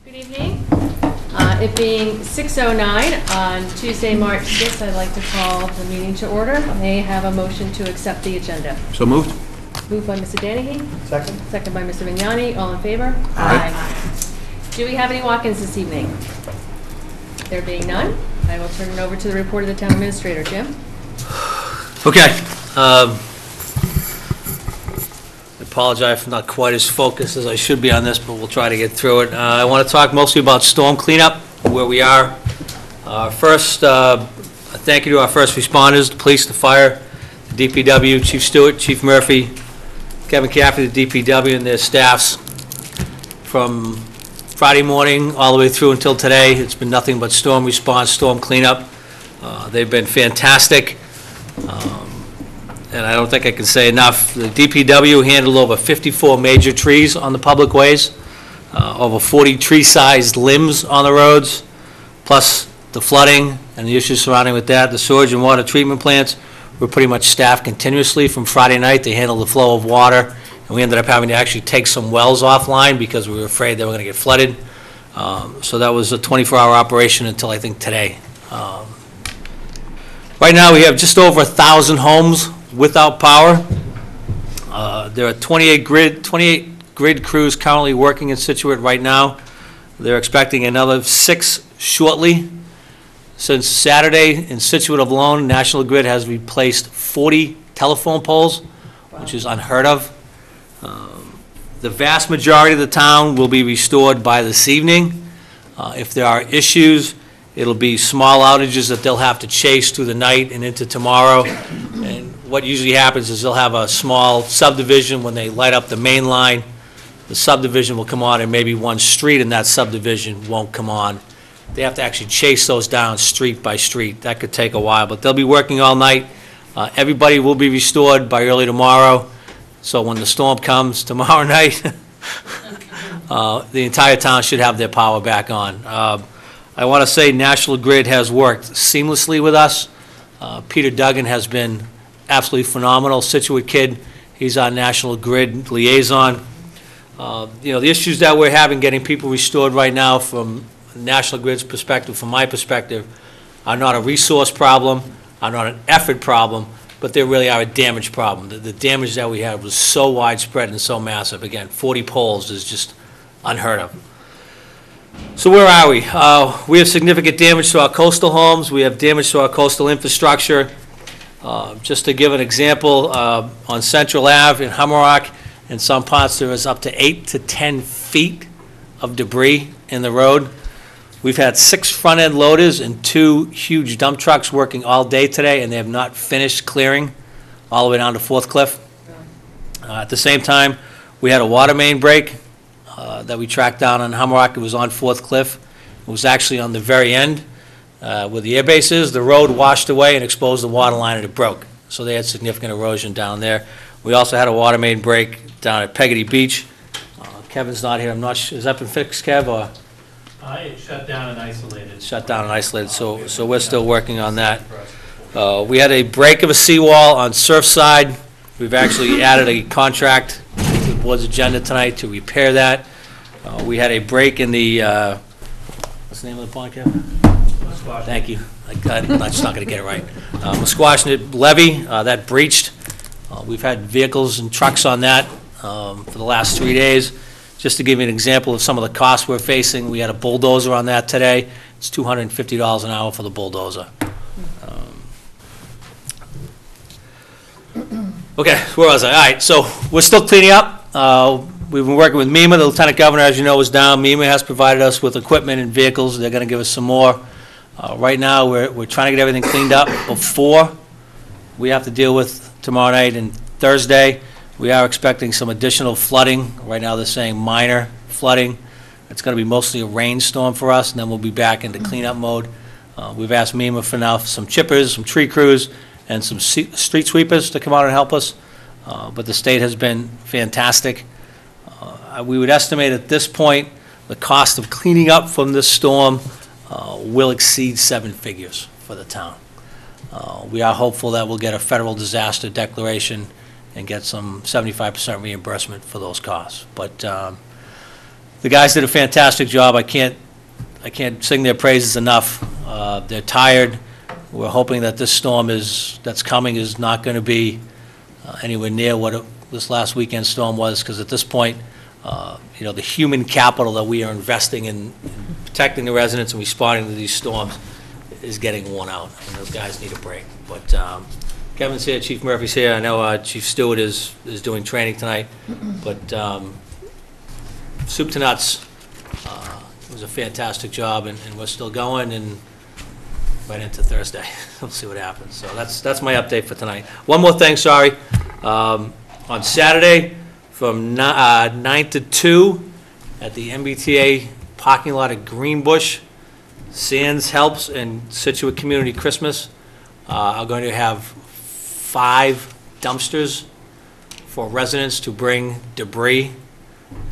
Good evening. It being 6:09 on Tuesday, March 6th, I'd like to call the meeting to order. May I have a motion to accept the agenda? So moved. Moved by Mr. Danahy. Second. Second by Mr. Vignani. All in favor? Aye. Do we have any walk-ins this evening? There being none, I will turn it over to the report of the town administrator. Jim? Okay. I apologize for not quite as focused as I should be on this, but we'll try to get through it. I want to talk mostly about storm cleanup, where we are. First, a thank you to our first responders, the police, the fire, the DPW, Chief Stewart, Chief Murphy, Kevin Caffrey, the DPW, and their staffs. From Friday morning all the way through until today, it's been nothing but storm response, storm cleanup. They've been fantastic. And I don't think I can say enough. The DPW handled over 54 major trees on the public ways, over 40 tree-sized limbs on the roads, plus the flooding and the issues surrounding with that. The sewage and water treatment plants were pretty much staffed continuously from Friday night. They handled the flow of water, and we ended up having to actually take some wells offline because we were afraid they were going to get flooded. So that was a 24-hour operation until I think today. Right now we have just over 1,000 homes without power. There are 28 grid crews currently working in Scituate right now. They're expecting another 6 shortly. Since Saturday, in Scituate alone, National Grid has replaced 40 telephone poles, which is unheard of. The vast majority of the town will be restored by this evening. If there are issues, it'll be small outages that they'll have to chase through the night and into tomorrow. And what usually happens is they'll have a small subdivision. When they light up the main line, the subdivision will come on, and maybe one street in that subdivision won't come on. They have to actually chase those down street by street. That could take a while, but they'll be working all night. Everybody will be restored by early tomorrow. So when the storm comes tomorrow night, the entire town should have their power back on. I want to say National Grid has worked seamlessly with us. Peter Duggan has been absolutely phenomenal. Scituate kid, he's our National Grid liaison. The issues that we're having getting people restored right now from National Grid's perspective, from my perspective, are not a resource problem, are not an effort problem, but they really are a damage problem. The damage that we had was so widespread and so massive. Again, 40 poles is just unheard of. So where are we? We have significant damage to our coastal homes. We have damage to our coastal infrastructure. Just to give an example, on Central Ave in Hummerock, in some parts there is up to 8 to 10 feet of debris in the road. We've had 6 front-end loaders and 2 huge dump trucks working all day today, and they have not finished clearing all the way down to Fourth Cliff. At the same time, we had a water main break that we tracked down on Hummerock. It was on Fourth Cliff. It was actually on the very end where the airbase is. The road washed away and exposed the water line, and it broke. So they had significant erosion down there. We also had a water main break down at Peggotty Beach. Kevin's not here. I'm not sure. Has that been fixed, Kev? Or? It shut down and isolated. Shut down and isolated. So we're still working on that. We had a break of a seawall on Surfside. We've actually added a contract to the board's agenda tonight to repair that. We had a break in the, what's the name of the pond, Kevin? Musquash. Thank you. I'm just not going to get it right. Musquash levee, that breached. We've had vehicles and trucks on that for the last 3 days. Just to give you an example of some of the costs we're facing, we had a bulldozer on that today. It's $250 an hour for the bulldozer. Okay, where was I? All right, so we're still cleaning up. We've been working with MEMA. The Lieutenant Governor, as you know, is down. MEMA has provided us with equipment and vehicles. They're going to give us some more. Right now, we're trying to get everything cleaned up before we have to deal with tomorrow night and Thursday. We are expecting some additional flooding. Right now, they're saying minor flooding. It's going to be mostly a rainstorm for us, and then we'll be back into cleanup mode. We've asked MEMA for now for some chippers, some tree crews, and some street sweepers to come out and help us. But the state has been fantastic. We would estimate at this point the cost of cleaning up from this storm will exceed 7 figures for the town. We are hopeful that we'll get a federal disaster declaration and get some 75% reimbursement for those costs. But The guys did a fantastic job. I can't sing their praises enough. They're tired. We're hoping that this storm that's coming is not going to be anywhere near what this last weekend storm was, because at this point, the human capital that we are investing in protecting the residents and responding to these storms is getting worn out, and those guys need a break. But Kevin's here, Chief Murphy's here. I know Chief Stewart is doing training tonight, but soup to nuts. It was a fantastic job, and we're still going, and right into Thursday. We'll see what happens. So that's my update for tonight. One more thing, sorry. On Saturday, from 9 to 2 at the MBTA parking lot at Greenbush, Sands Helps and Scituate Community Christmas are going to have 5 dumpsters for residents to bring debris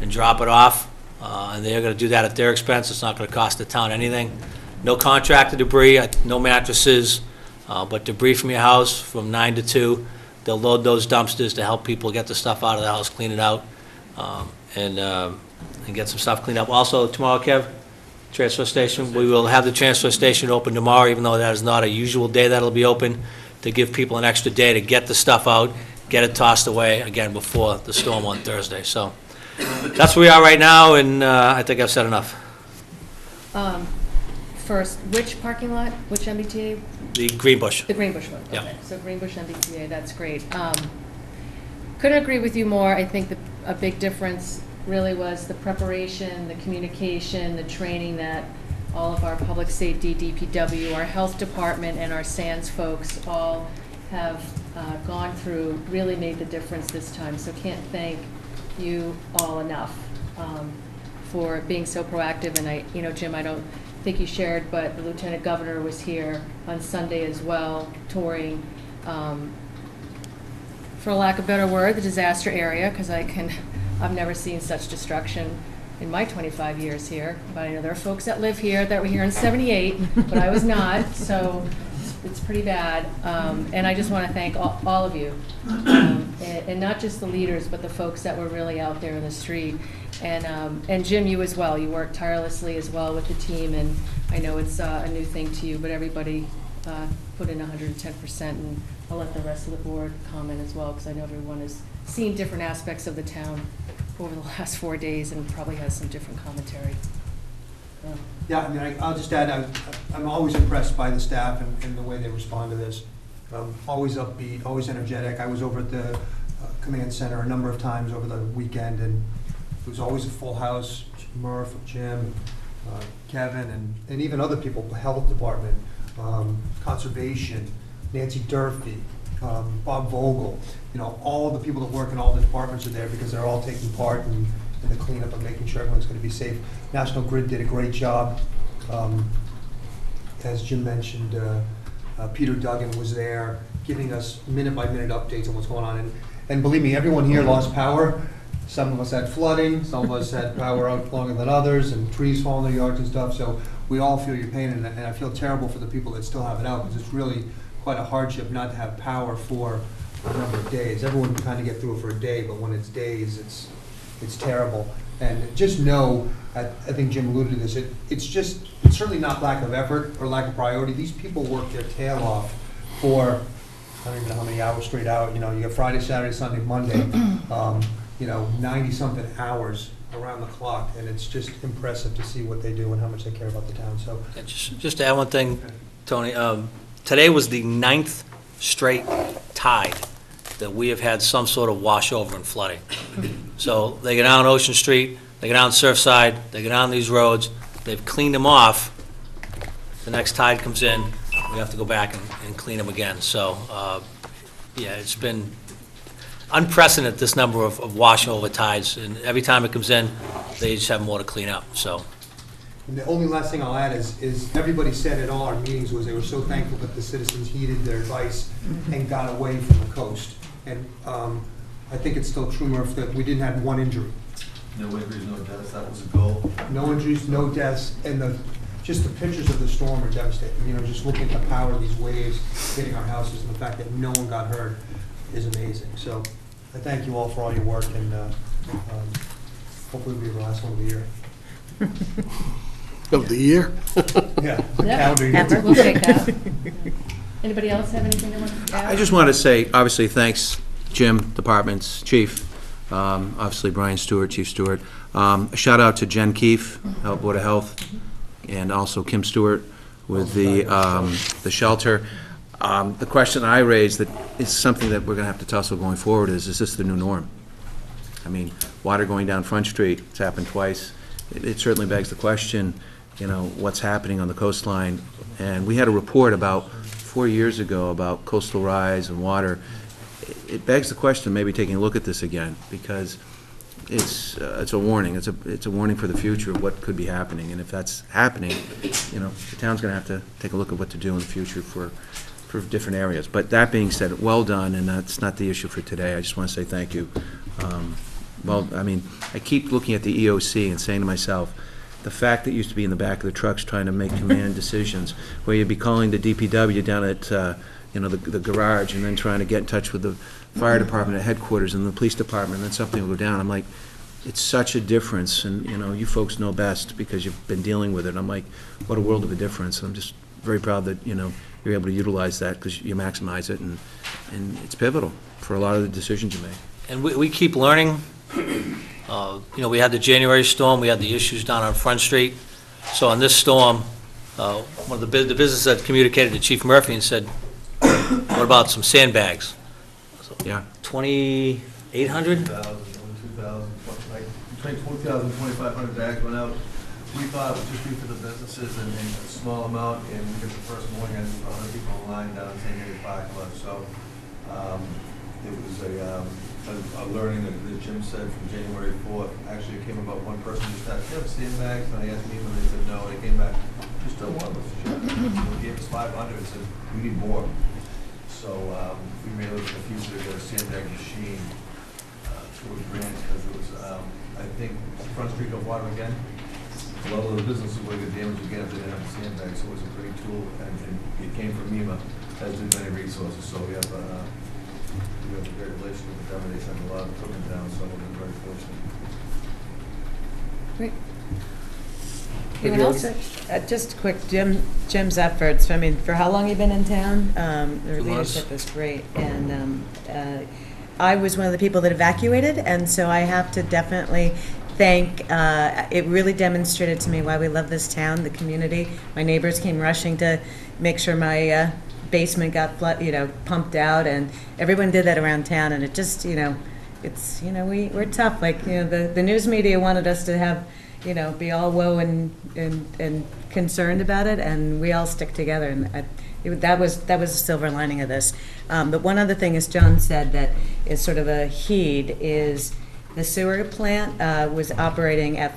and drop it off. And they're going to do that at their expense. It's not going to cost the town anything. No contracted debris, no mattresses, but debris from your house from 9 to 2. They'll load those dumpsters to help people get the stuff out of the house, clean it out, and get some stuff cleaned up. Also, tomorrow, Kev, transfer station, we will have the transfer station open tomorrow, even though that is not a usual day that it'll be open, to give people an extra day to get the stuff out, get it tossed away, again, before the storm on Thursday. So that's where we are right now, and I think I've said enough. First, which parking lot, which MBTA? The Greenbush. The Greenbush one, Yeah. okay. So Greenbush MBTA, that's great. Couldn't agree with you more. I think a big difference really was the preparation, the communication, the training that all of our public safety, DPW, our health department, and our SANS folks all have gone through, really made the difference this time. So can't thank you all enough for being so proactive. And Jim, I don't think you shared, but the Lieutenant Governor was here on Sunday as well, touring, for lack of a better word, the disaster area, because I've never seen such destruction in my 25 years here. But I know there are folks that live here that were here in '78, but I was not, so it's pretty bad. And I just want to thank all of you, and not just the leaders, but the folks that were really out there in the street. And Jim, you as well. You worked tirelessly as well with the team, and I know it's a new thing to you, but everybody put in 110%, and I'll let the rest of the board comment as well, because I know everyone has seen different aspects of the town over the last 4 days and probably has some different commentary. Yeah, I mean, I'll just add, I'm always impressed by the staff and the way they respond to this. Always upbeat, always energetic. I was over at the command center a number of times over the weekend, and it was always a full house. Murph, Jim, Kevin, and even other people, the health department, conservation, Nancy Durfee, Bob Vogel, all the people that work in all the departments are there because they're all taking part in the cleanup and making sure everyone's going to be safe. National Grid did a great job. As Jim mentioned, Peter Duggan was there giving us minute-by-minute updates on what's going on. And believe me, everyone here lost power. Some of us had flooding, some of us had power out longer than others, and trees falling in their yards and stuff. So we all feel your pain, and I feel terrible for the people that still have it out, because it's really quite a hardship not to have power for a number of days. Everyone can kind of get through it for a day, but when it's days, it's terrible. And just know, I think Jim alluded to this, it's certainly not lack of effort or lack of priority. These people work their tail off for, I don't even know how many hours straight out. You got Friday, Saturday, Sunday, Monday, 90-something hours around the clock, and it's just impressive to see what they do and how much they care about the town. So, just to add one thing, Tony, today was the 9th straight tide that we have had some sort of washover and flooding. So they go down Ocean Street, they go down Surfside, they go down these roads, they've cleaned them off. The next tide comes in, we have to go back and clean them again. So, yeah, it's been unprecedented, this number of washover tides, and every time it comes in, they just have more to clean up. So. And the only last thing I'll add is everybody said at all our meetings was they were so thankful that the citizens heeded their advice and got away from the coast. And I think it's still true, Murph, that we didn't have one injury. No injuries, no deaths, that was a goal. No injuries, no deaths, and just the pictures of the storm are devastating. Just looking at the power of these waves hitting our houses and the fact that no one got hurt is amazing. So I thank you all for all your work, and Hopefully it'll be the last one of the year. Of the year? Yeah, the Yeah. calendar year. We'll take that. Anybody else have anything they want to add? I just want to say, obviously, thanks, Jim, departments, chief, obviously Brian Stewart, Chief Stewart. A shout out to Jen Keefe, Board of Health, and also Kim Stewart with the shelter. The question I raised that is something that we're going to have to tussle going forward is this the new norm? I mean, water going down Front Street, it's happened twice. It certainly begs the question, you know, what's happening on the coastline? And we had a report about 4 years ago about coastal rise and water. It begs the question, maybe taking a look at this again, because it's a warning. It's a warning for the future of what could be happening. And if that's happening, you know, the town's going to have to take a look at what to do in the future for different areas. But that being said, well done, and that's not the issue for today. I just want to say thank you. Well, I mean, I keep looking at the EOC and saying to myself, the fact that it used to be in the back of the trucks trying to make command decisions, where you'd be calling the DPW down at, you know, the garage, and then trying to get in touch with the fire department at headquarters and the police department, and then something will go down. I'm like, it's such a difference, and, you know, you folks know best because you've been dealing with it. I'm like, what a world of a difference. I'm just very proud that, you know, you're able to utilize that because you maximize it, and it's pivotal for a lot of the decisions you make. And we keep learning. You know, we had the January storm, we had the issues down on Front Street. So on this storm, one of the businesses had communicated to Chief Murphy and said, what about some sandbags? So, Yeah. 2,800? 2,000, like between 2,000 and 2,500 bags went out. We thought it would just be for the businesses and a small amount, and because the first morning I think 100 people in line down in St. Mary's Park Club. So it was a learning that Jim said from January 4th. Actually, it came about one person just asked, "Do you have sandbags?" And I asked me, and they said no. They came back, just don't want us. They gave us 500 and said, we need more. So we may look in the future to get a sandbag machine through a grant, because it was, I think, Front Street got water again. A lot of the businesses would get damaged again if they didn't have a sandbag, so it was a great tool, and it came from MEMA, as did many resources. So we have a great relationship with them, and they send a lot of equipment down, so we've been very fortunate. Great. Anyone else? Just quick, Jim's efforts, I mean, for how long you been in town? Their 2 months. leadership is great, and I was one of the people that evacuated, and so I have to definitely thank, it really demonstrated to me why we love this town, the community. My neighbors came rushing to make sure my basement got pumped out, and everyone did that around town, and it just, it's, we're tough. Like, the news media wanted us to have, be all woe and concerned about it, and we all stick together, and that was a silver lining of this. But one other thing, as John said, that is sort of a heed is the sewer plant was operating at,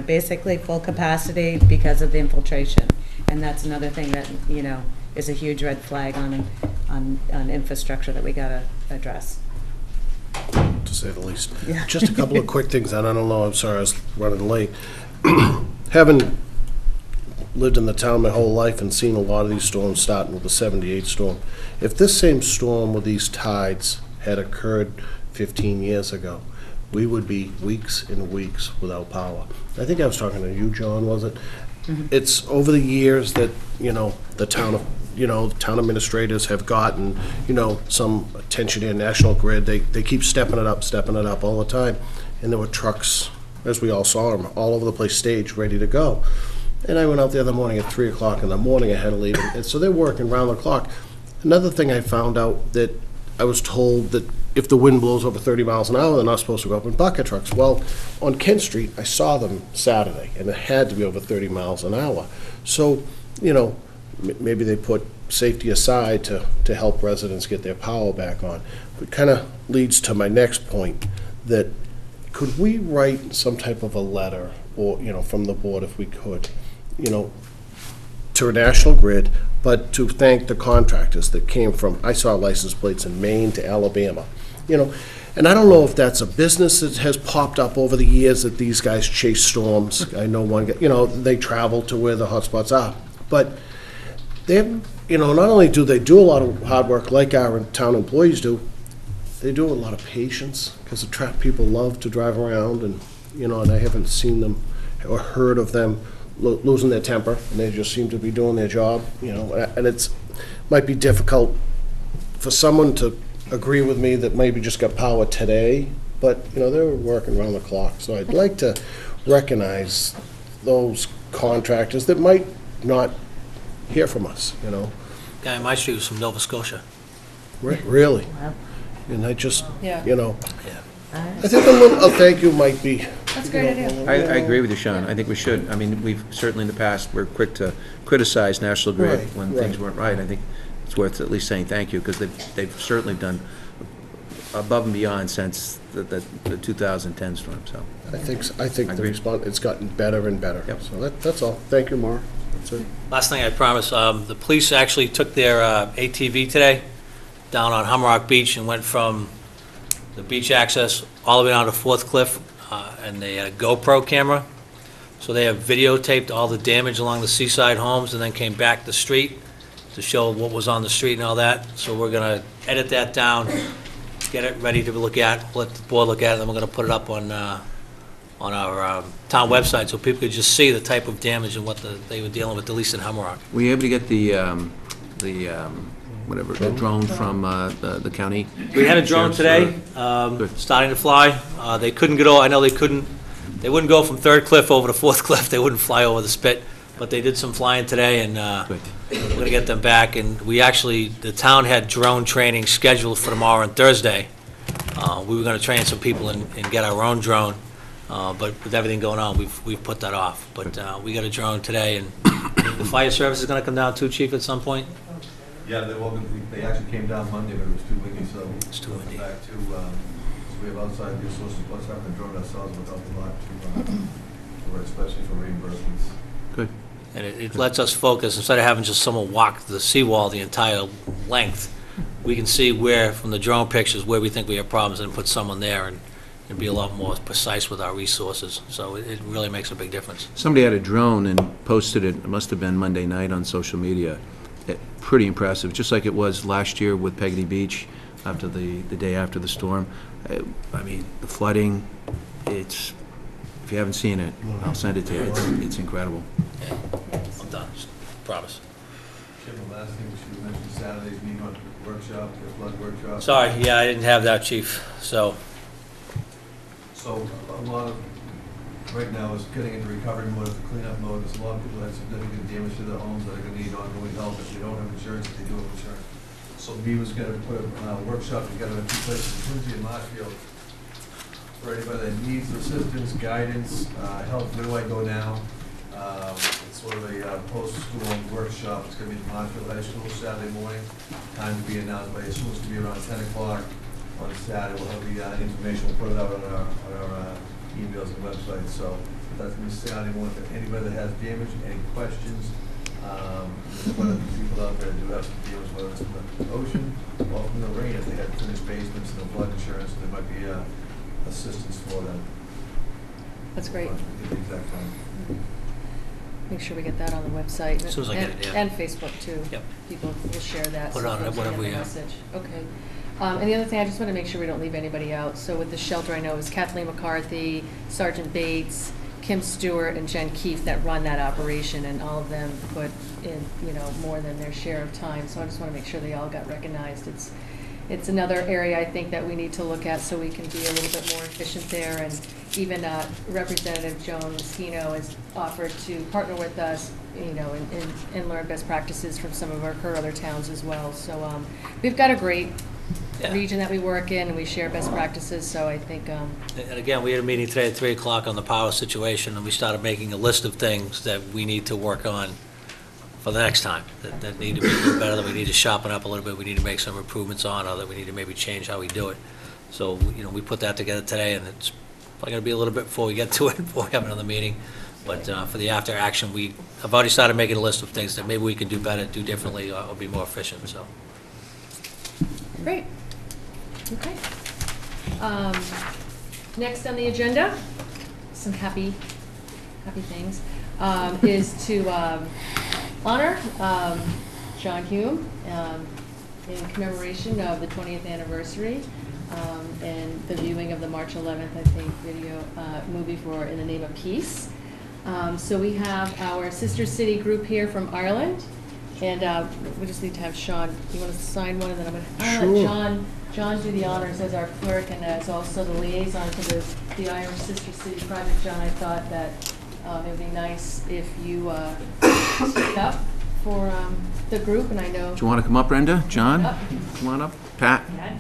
basically full capacity because of the infiltration, and that's another thing that, is a huge red flag on infrastructure that we gotta address. To say the least. Yeah. Just a couple of quick things, and I don't know, I'm sorry I was running late. Having lived in the town my whole life and seen a lot of these storms, starting with the 78 storm, if this same storm with these tides had occurred 15 years ago, we would be weeks and weeks without power. I think I was talking to you, John, was it? Mm-hmm. It's over the years that, the town administrators have gotten, some attention in National Grid. They keep stepping it up all the time. And there were trucks, as we all saw them, all over the place, staged, ready to go. And I went out the other morning at 3 o'clock in the morning, I had to leave. And so they're working round the clock. Another thing I found out, that I was told that if the wind blows over 30 miles an hour, they're not supposed to go up in bucket trucks. Well, on Kent Street, I saw them Saturday, and it had to be over 30 miles an hour. So, maybe they put safety aside to help residents get their power back on. But kind of leads to my next point, that could we write some type of a letter, or, from the board if we could, to a National Grid, but to thank the contractors that came from, I saw license plates in Maine to Alabama, and I don't know if that's a business that has popped up over the years that these guys chase storms. I know one guy, they travel to where the hotspots are, but they have, not only do they do a lot of hard work like our town employees do, they do a lot of patience, because the people love to drive around and, you know, and I haven't seen them or heard of them losing their temper, and they just seem to be doing their job, you know, and might be difficult for someone to agree with me that maybe just got power today, but, you know, they were working around the clock. So I'd like to recognize those contractors that might not hear from us, you know. Guy on my street was from Nova Scotia. Really? Wow. And I just, Yeah. you know, Yeah. I think a thank you might be. That's a great idea. I agree with you, Sean. I think we should. I mean, we've certainly in the past, we're quick to criticize National Grid Right, when right. things weren't right. I think it's worth at least saying thank you, because they've certainly done above and beyond since the 2010 storm, so. I think the Agree. response, it's gotten better and better. Yep. So that's all. Thank you, Maura. That's it. Last thing I promise, the police actually took their ATV today down on Humrock Beach and went from the beach access all the way down to Fourth Cliff, and they had a GoPro camera. So they have videotaped all the damage along the seaside homes and then came back the street to show what was on the street and all that. So we're going to edit that down, get it ready to look at, let the board look at it, and then we're going to put it up on our town website so people could just see the type of damage and what they were dealing with, at least in Humrock. Were you able to get the drone from the county? We had a drone today, Good. starting to fly. They couldn't get over, I know they wouldn't go from Third Cliff over to Fourth Cliff. They wouldn't fly over the spit, but they did some flying today, and Good. we're going to get them back. And the town had drone training scheduled for tomorrow and Thursday. We were going to train some people and get our own drone, but with everything going on, we've put that off. But we got a drone today, and the fire service is going to come down too, Chief, at some point? Yeah, they actually came down Monday, but it was too windy, so. It's too windy. Back to, we have outside resources, plus having to drone ourselves would help a lot to, especially for reimbursements. Good. And it lets us focus, instead of having just someone walk the seawall the entire length, we can see where, from the drone pictures, where we think we have problems and put someone there and be a lot more precise with our resources. So it really makes a big difference. Somebody had a drone and posted it must have been Monday night on social media. Pretty impressive, just like it was last year with Peggotty Beach after the day after the storm. I mean, the flooding, if you haven't seen it, I'll send it to you. It's incredible. Yeah, I'm done, promise. Jim, the last thing we should mention, Saturday's NEMA workshop, the flood workshop. Sorry, yeah, I didn't have that, Chief, so. So a lot of, right now is getting into recovery mode, the cleanup mode. There's a lot of people that have significant damage to their homes that are gonna need ongoing help if they don't have insurance, if they do have insurance. So me was gonna put a workshop together in two places, in Quincy and Marshfield, for anybody that needs assistance, guidance, help, where do I go now? It's sort of a post-school workshop. It's gonna be in Marshfield High School Saturday morning. Time to be announced, but it's supposed to be around 10 o'clock on Saturday. We'll have the information, we'll put it out on our emails and websites. So that's gonna be Saturday morning. If anybody that has damage, any questions, there's quite a few people out there that do have some damage, whether it's from the ocean or from the rain. If they have finished basements and no flood insurance, there might be assistance for them. That's great. Get the exact time. Make sure we get that on the website. As soon as I get it, yeah. And Facebook, too. Yep. People will share that. Put it so on folks whatever get we the have. message. Okay. And the other thing, I just want to make sure we don't leave anybody out. So with the shelter, I know it was Kathleen McCarthy, Sergeant Bates, Kim Stewart, and Jen Keefe that run that operation, and all of them put in, more than their share of time. So I just want to make sure they all got recognized. It's another area I think that we need to look at so we can be a little bit more efficient there. And even Representative Joan Moschino has offered to partner with us, and learn best practices from some of her other towns as well. So we've got a great region that we work in, and we share best practices. So I think. And again, we had a meeting today at 3 o'clock on the power situation, and we started making a list of things that we need to work on for the next time, that need to be a little better, that we need to sharpen up a little bit, we need to make some improvements on, or that we need to maybe change how we do it. So, we put that together today, and it's probably going to be a little bit before we get to it, before we have another meeting. But for the after action, I've already started making a list of things that maybe we can do better, do differently, or be more efficient, so. Great. Okay. Next on the agenda, some happy things, is to honor John Hume in commemoration of the 20th anniversary and the viewing of the March 11th, I think, video movie for In the Name of Peace. So we have our sister city group here from Ireland, and we just need to have Sean. You want to sign one, and then I'm going to let John do the honors as our clerk and as also the liaison to the Irish Sister City Project. John, I thought that it would be nice if you speak up for the group, and I know. Do you want to come up, Brenda? John? Up. Come on up. Pat? Pat.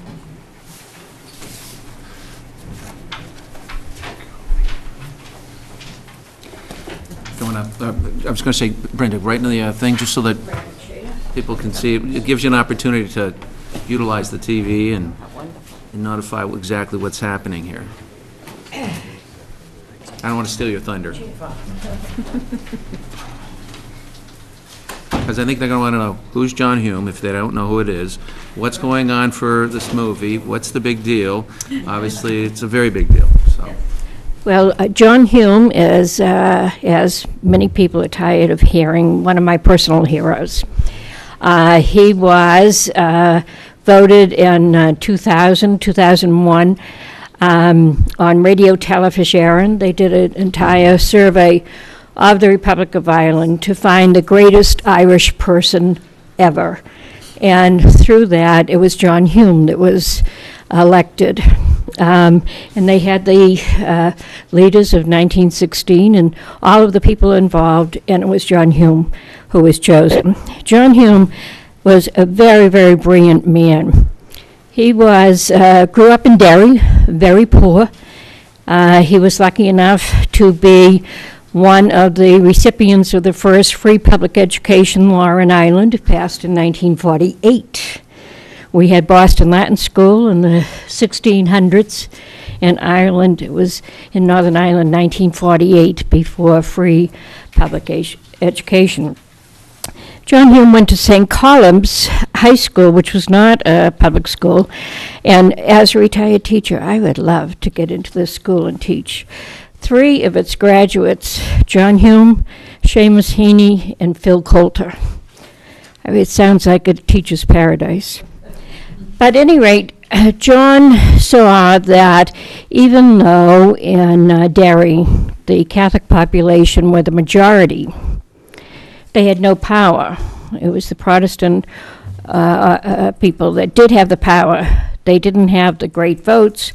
Going up. I was going to say, Brenda, right in the thing, just so that people can see. It gives you an opportunity to utilize the TV and notify exactly what's happening here. I don't want to steal your thunder. Because I think they're going to want to know, who's John Hume, if they don't know who it is, what's going on for this movie, what's the big deal? Obviously, it's a very big deal, so. Well, John Hume is, as many people are tired of hearing, one of my personal heroes. He was voted in 2000, 2001 on Radio Telefisharen. They did an entire survey of the Republic of Ireland to find the greatest Irish person ever. And through that, it was John Hume that was elected. And they had the leaders of 1916 and all of the people involved, and it was John Hume who was chosen. John Hume was a very, very brilliant man. He was grew up in Derry, very poor. He was lucky enough to be one of the recipients of the first free public education law in Ireland, passed in 1948. We had Boston Latin School in the 1600s. In Ireland, it was in Northern Ireland, 1948, before free public education. John Hume went to St. Colum's High School, which was not a public school, and as a retired teacher, I would love to get into this school and teach. 3 of its graduates, John Hume, Seamus Heaney, and Phil Coulter. I mean, it sounds like a teacher's paradise. But at any rate, John saw that even though in Derry the Catholic population were the majority, they had no power. It was the Protestant people that did have the power. They didn't have the great votes,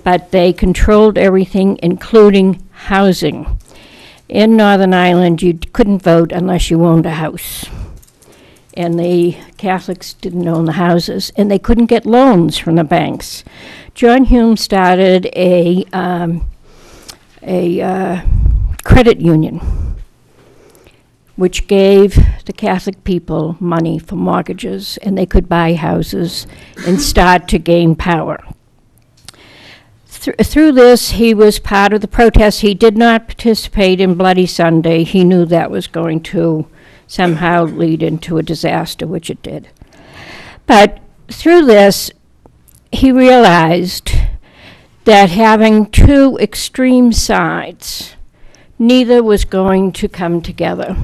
but they controlled everything, including housing. In Northern Ireland, you couldn't vote unless you owned a house. And the Catholics didn't own the houses, and they couldn't get loans from the banks. John Hume started a credit union, which gave the Catholic people money for mortgages, and they could buy houses and start to gain power. Through this, he was part of the protests. He did not participate in Bloody Sunday. He knew that was going to somehow lead into a disaster, which it did. But through this, he realized that having 2 extreme sides, neither was going to come together,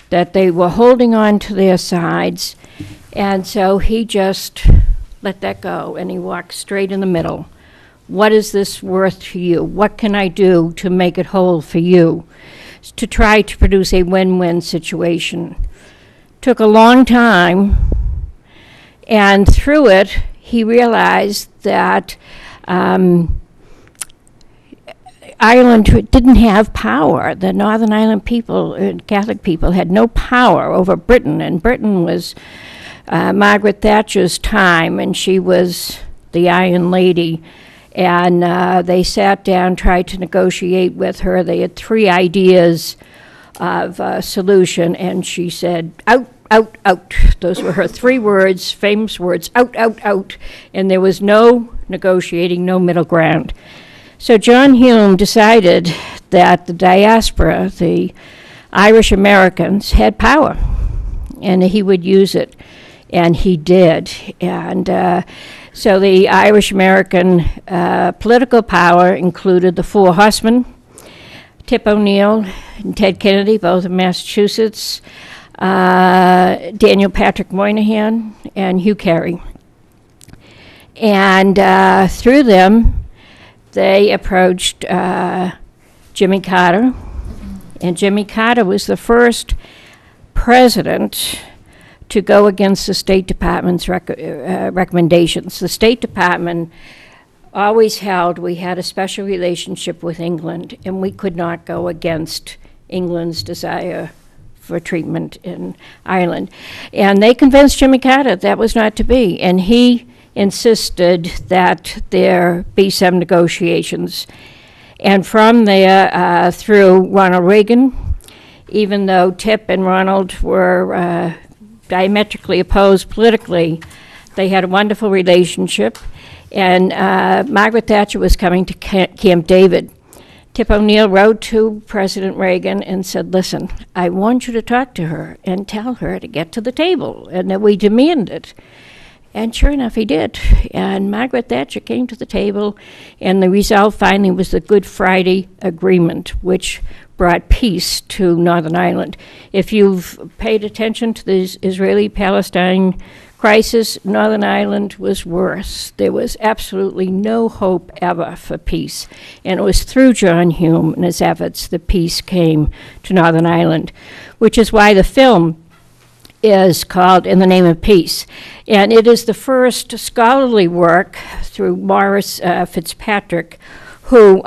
that they were holding on to their sides, and so he just let that go, and he walked straight in the middle. What is this worth to you? What can I do to make it whole for you? To try to produce a win-win situation. Took a long time, and through it, he realized that Ireland didn't have power. The Northern Ireland people, Catholic people, had no power over Britain, and Britain was Margaret Thatcher's time, and she was the Iron Lady. And they sat down, tried to negotiate with her. They had 3 ideas of a solution, and she said, out, out, out. Those were her 3 words, famous words, out, out, out. And there was no negotiating, no middle ground. So John Hume decided that the diaspora, the Irish Americans, had power, and he would use it. And he did. And so the Irish American political power included the 4 horsemen, Tip O'Neill and Ted Kennedy, both in Massachusetts, Daniel Patrick Moynihan, and Hugh Carey. And through them, they approached Jimmy Carter. And Jimmy Carter was the first president to go against the State Department's recommendations. The State Department always held we had a special relationship with England, and we could not go against England's desire for treatment in Ireland. And they convinced Jimmy Carter that was not to be, and he insisted that there be some negotiations. And from there, through Ronald Reagan, even though Tip and Ronald were diametrically opposed politically, they had a wonderful relationship. And Margaret Thatcher was coming to Camp David. Tip O'Neill wrote to President Reagan and said, listen, I want you to talk to her and tell her to get to the table and that we demand it. And sure enough, he did. And Margaret Thatcher came to the table, and the result finally was the Good Friday Agreement, which brought peace to Northern Ireland. If you've paid attention to the Israeli-Palestine crisis, Northern Ireland was worse. There was absolutely no hope ever for peace. And it was through John Hume and his efforts that peace came to Northern Ireland, which is why the film is called In the Name of Peace. And it is the first scholarly work through Maurice Fitzpatrick, who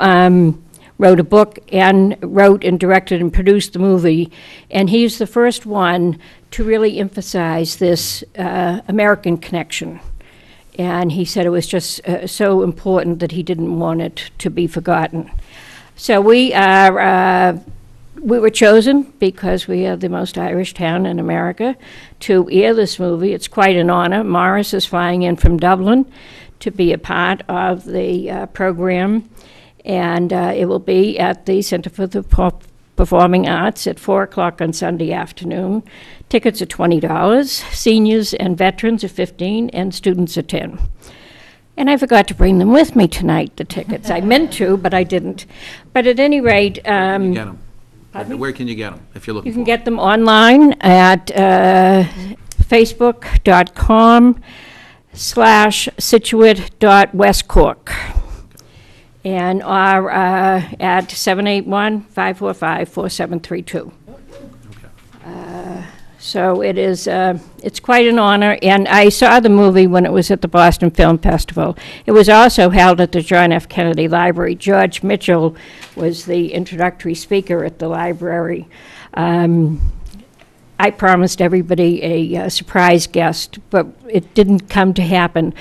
wrote a book and wrote and directed and produced the movie. And he's the first one to really emphasize this American connection. And he said it was just so important that he didn't want it to be forgotten. So we were chosen because we are the most Irish town in America to air this movie. It's quite an honor. Maurice is flying in from Dublin to be a part of the program. And it will be at the Center for the Performing Arts at 4 o'clock on Sunday afternoon. Tickets are $20. Seniors and veterans are $15, and students are $10. And I forgot to bring them with me tonight, the tickets. I meant to, but I didn't. But at any rate, Get them. Where can you get them, if you're looking you for can them? get them online at facebook.com/Scituate.westcork. And are at 781-545-4732. So it is, it's quite an honor, and I saw the movie when it was at the Boston Film Festival. It was also held at the John F. Kennedy Library. George Mitchell was the introductory speaker at the library. I promised everybody a surprise guest, but it didn't come to happen.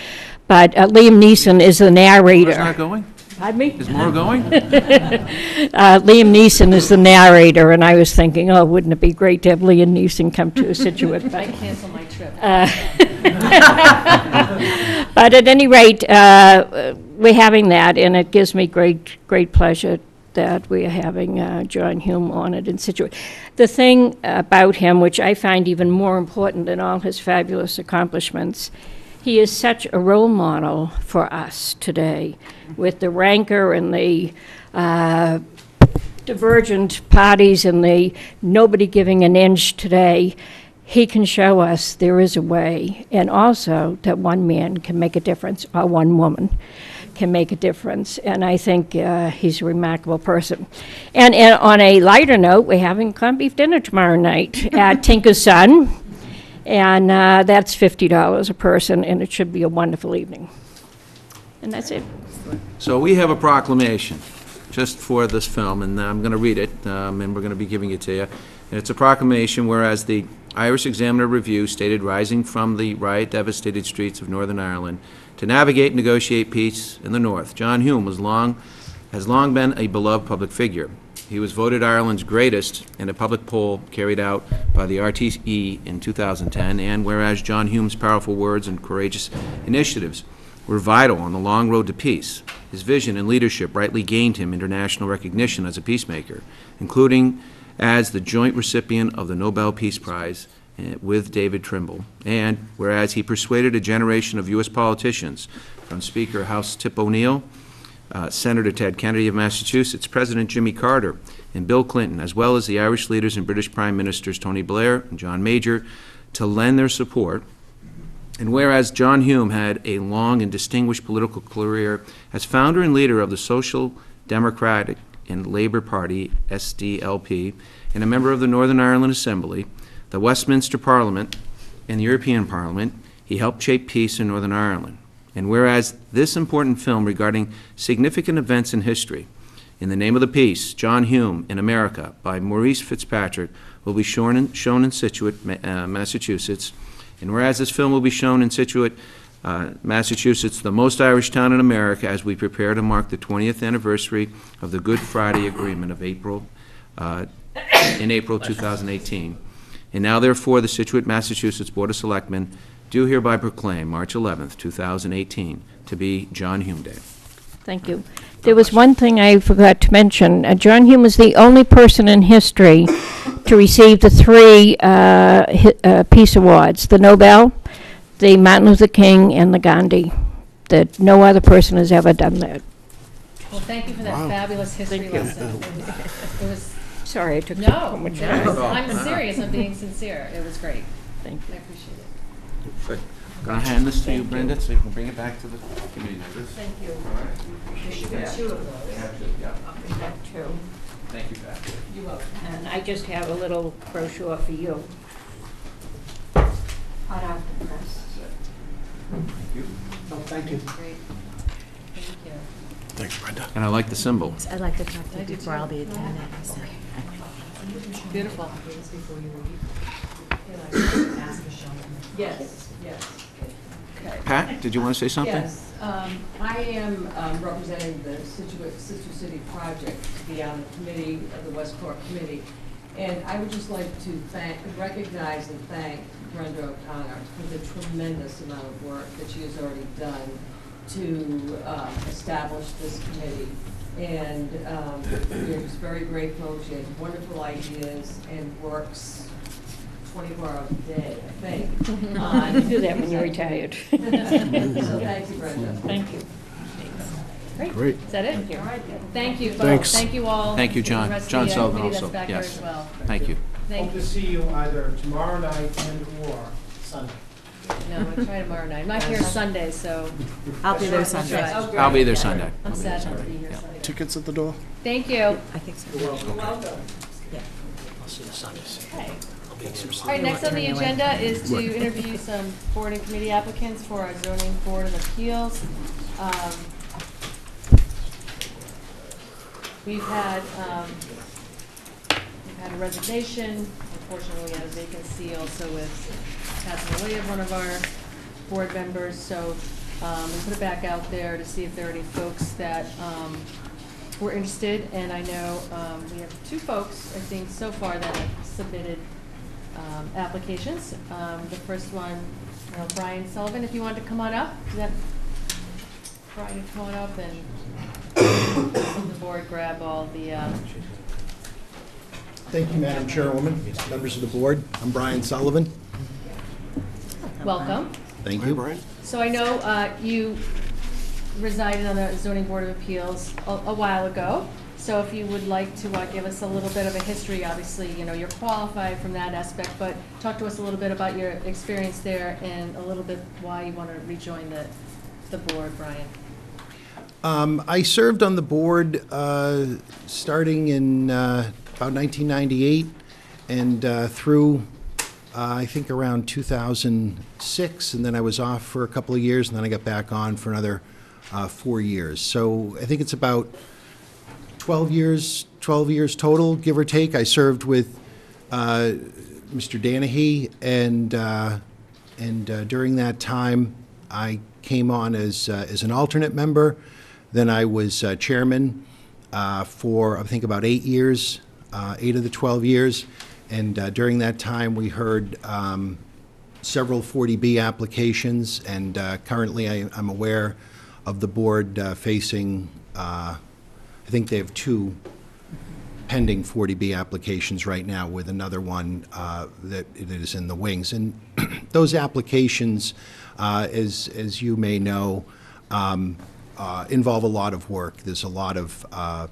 But Liam Neeson is the narrator. Is not going? Pardon me? Is more going? Liam Neeson is the narrator, and I was thinking, oh, wouldn't it be great to have Liam Neeson come to Scituate? I cancel my trip. But at any rate, we're having that, and it gives me great pleasure that we are having John Hume honored in Scituate. The thing about him, which I find even more important than all his fabulous accomplishments, he is such a role model for us today, with the rancor and the divergent parties and the nobody giving an inch today. He can show us there is a way, and also that one man can make a difference, or one woman can make a difference, and I think he's a remarkable person. And on a lighter note, we're having corned beef dinner tomorrow night at Tinker's Son. And that's $50 a person, and it should be a wonderful evening. And that's it. So we have a proclamation just for this film, and I'm going to read it, and we're going to be giving it to you. And it's a proclamation whereas the Irish Examiner Review stated, rising from the riot-devastated streets of Northern Ireland to navigate and negotiate peace in the North, John Hume has long been a beloved public figure. He was voted Ireland's greatest in a public poll carried out by the RTE in 2010, and whereas John Hume's powerful words and courageous initiatives were vital on the long road to peace, his vision and leadership rightly gained him international recognition as a peacemaker, including as the joint recipient of the Nobel Peace Prize with David Trimble, and whereas he persuaded a generation of U.S. politicians, from Speaker House Tip O'Neill, Senator Ted Kennedy of Massachusetts, President Jimmy Carter, and Bill Clinton, as well as the Irish leaders and British Prime Ministers Tony Blair and John Major, to lend their support And whereas John Hume had a long and distinguished political career as founder and leader of the Social Democratic and Labour Party, SDLP, and a member of the Northern Ireland Assembly, the Westminster Parliament, and the European Parliament, he helped shape peace in Northern Ireland. And whereas this important film regarding significant events in history, In the Name of the Peace, John Hume in America, by Maurice Fitzpatrick, will be shown in Scituate, Massachusetts. And whereas this film will be shown in Scituate, Massachusetts, the most Irish town in America, as we prepare to mark the 20th anniversary of the Good Friday Agreement of April 2018. And now therefore, the Scituate, Massachusetts Board of Selectmen do hereby proclaim March 11th, 2018, to be John Hume Day. Thank you. There was one thing I forgot to mention. John Hume was the only person in history to receive the three Peace Awards, the Nobel, the Martin Luther King, and the Gandhi. That no other person has ever done that. Well, thank you for that fabulous history lesson. It was, Sorry, I took no, so much no, time. I'm serious, I'm being sincere. It was great. Thank I you. appreciate it. Good. Going to hand this to you, Brenda, so you can bring it back to the committee members. Thank you. All right. You should get two of those. Yeah. Two. Thank you, Pat. You're welcome. And I just have a little brochure for you. Hot off the press. Thank you. Oh, thank you. Great. Thank you. Thanks, Brenda. And I like the symbol. I'd like to talk to I you do before too. I'll be attending. So. Beautiful. Yes, yes. Okay. Pat, did you want to say something? Yes, I am representing the Scituate Sister City project to be on the committee of the West Cork Committee. And I would just like to recognize and thank Brenda O'Connor for the tremendous amount of work that she has already done to establish this committee. And we're just very grateful. She has wonderful ideas and works 24 hours a day, I think. You do that when you're retired. So thank you, Brenda. Thank you. Great. Is that it? All right. Thank you both. Thanks. Thank you all. Thank you, John. And the rest of John the, Sullivan committee also, that's back there yes. as well. Thank you. Thank Hope you. to see you either tomorrow night and/or Sunday. No, I'm gonna try tomorrow night. I'm not here Sunday, so I'll be there I'll Sunday. try. I'll be there Sunday. I'm sad not to be here Yeah. Sunday. Tickets at the door? Thank you. I think so. You're welcome. I'll see you Sunday. Okay. All right, next on the agenda is to interview some board and committee applicants for our zoning board of appeals. We've had a resignation. Unfortunately, we had a vacancy also with passing away of one of our board members. So we put it back out there to see if there are any folks that were interested. And I know we have two folks, I think, so far that have submitted applications. The first one, Brian Sullivan, if you want to come on up. Is that Brian, come on up and the board grab all the. Thank you, Madam Chairwoman, members of the board. I'm Brian Sullivan. Welcome. Thank you. Brian? So I know you resided on the zoning board of appeals a while ago. So if you would like to give us a little bit of a history, obviously, you're qualified from that aspect, but talk to us a little bit about your experience there and a little bit why you want to rejoin the board, Brian. I served on the board starting in about 1998 and through, I think, around 2006, and then I was off for a couple of years, and then I got back on for another 4 years. So I think it's about 12 years total, give or take. I served with Mr. Danahy, and during that time, I came on as an alternate member. Then I was chairman for, I think, about 8 years, 8 of the 12 years. And during that time, we heard several 40B applications, and currently I'm aware of the board facing, I think they have 2 pending 40B applications right now, with another one that is in the wings. And those applications, as you may know, involve a lot of work. There's a lot of,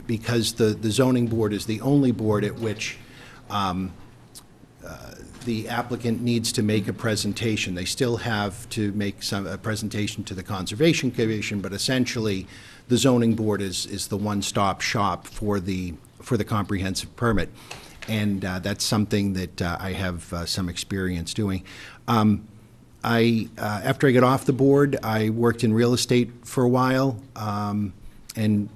because the zoning board is the only board at which the applicant needs to make a presentation. They still have to make a presentation to the Conservation Commission, but essentially, the zoning board is the one-stop shop for the comprehensive permit. And that's something that I have some experience doing. After I got off the board, I worked in real estate for a while, and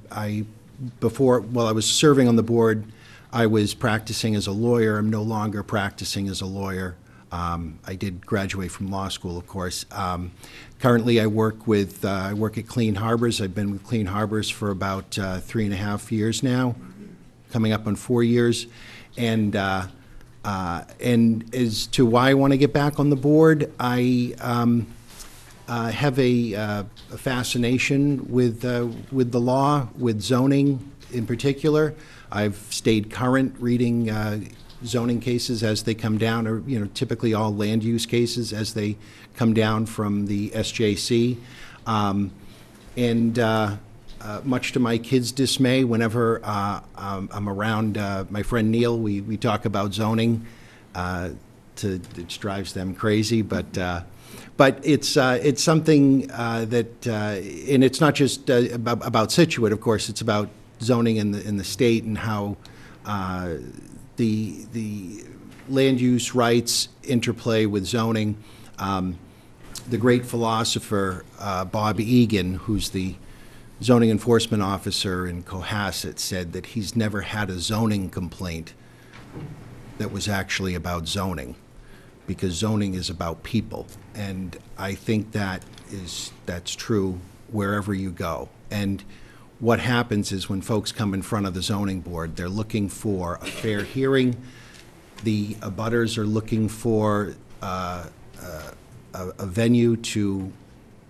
while I was serving on the board, I was practicing as a lawyer. I'm no longer practicing as a lawyer. I did graduate from law school, of course. Currently, I work at Clean Harbors. I've been with Clean Harbors for about 3.5 years now, coming up on 4 years. And as to why I want to get back on the board, I have a fascination with the law, with zoning in particular. I've stayed current reading zoning cases as they come down, or typically all land use cases as they come down from the SJC. Much to my kids' dismay, whenever I'm around my friend Neil, we talk about zoning. It drives them crazy, but it's something that, and it's not just about Scituate, of course. It's about zoning in the state and how the land use rights interplay with zoning. The great philosopher Bob Egan, who's the zoning enforcement officer in Cohasset, said that he's never had a zoning complaint that was actually about zoning, because zoning is about people. And I think that's true wherever you go. And what happens is when folks come in front of the zoning board, they're looking for a fair hearing. The abutters are looking for a venue to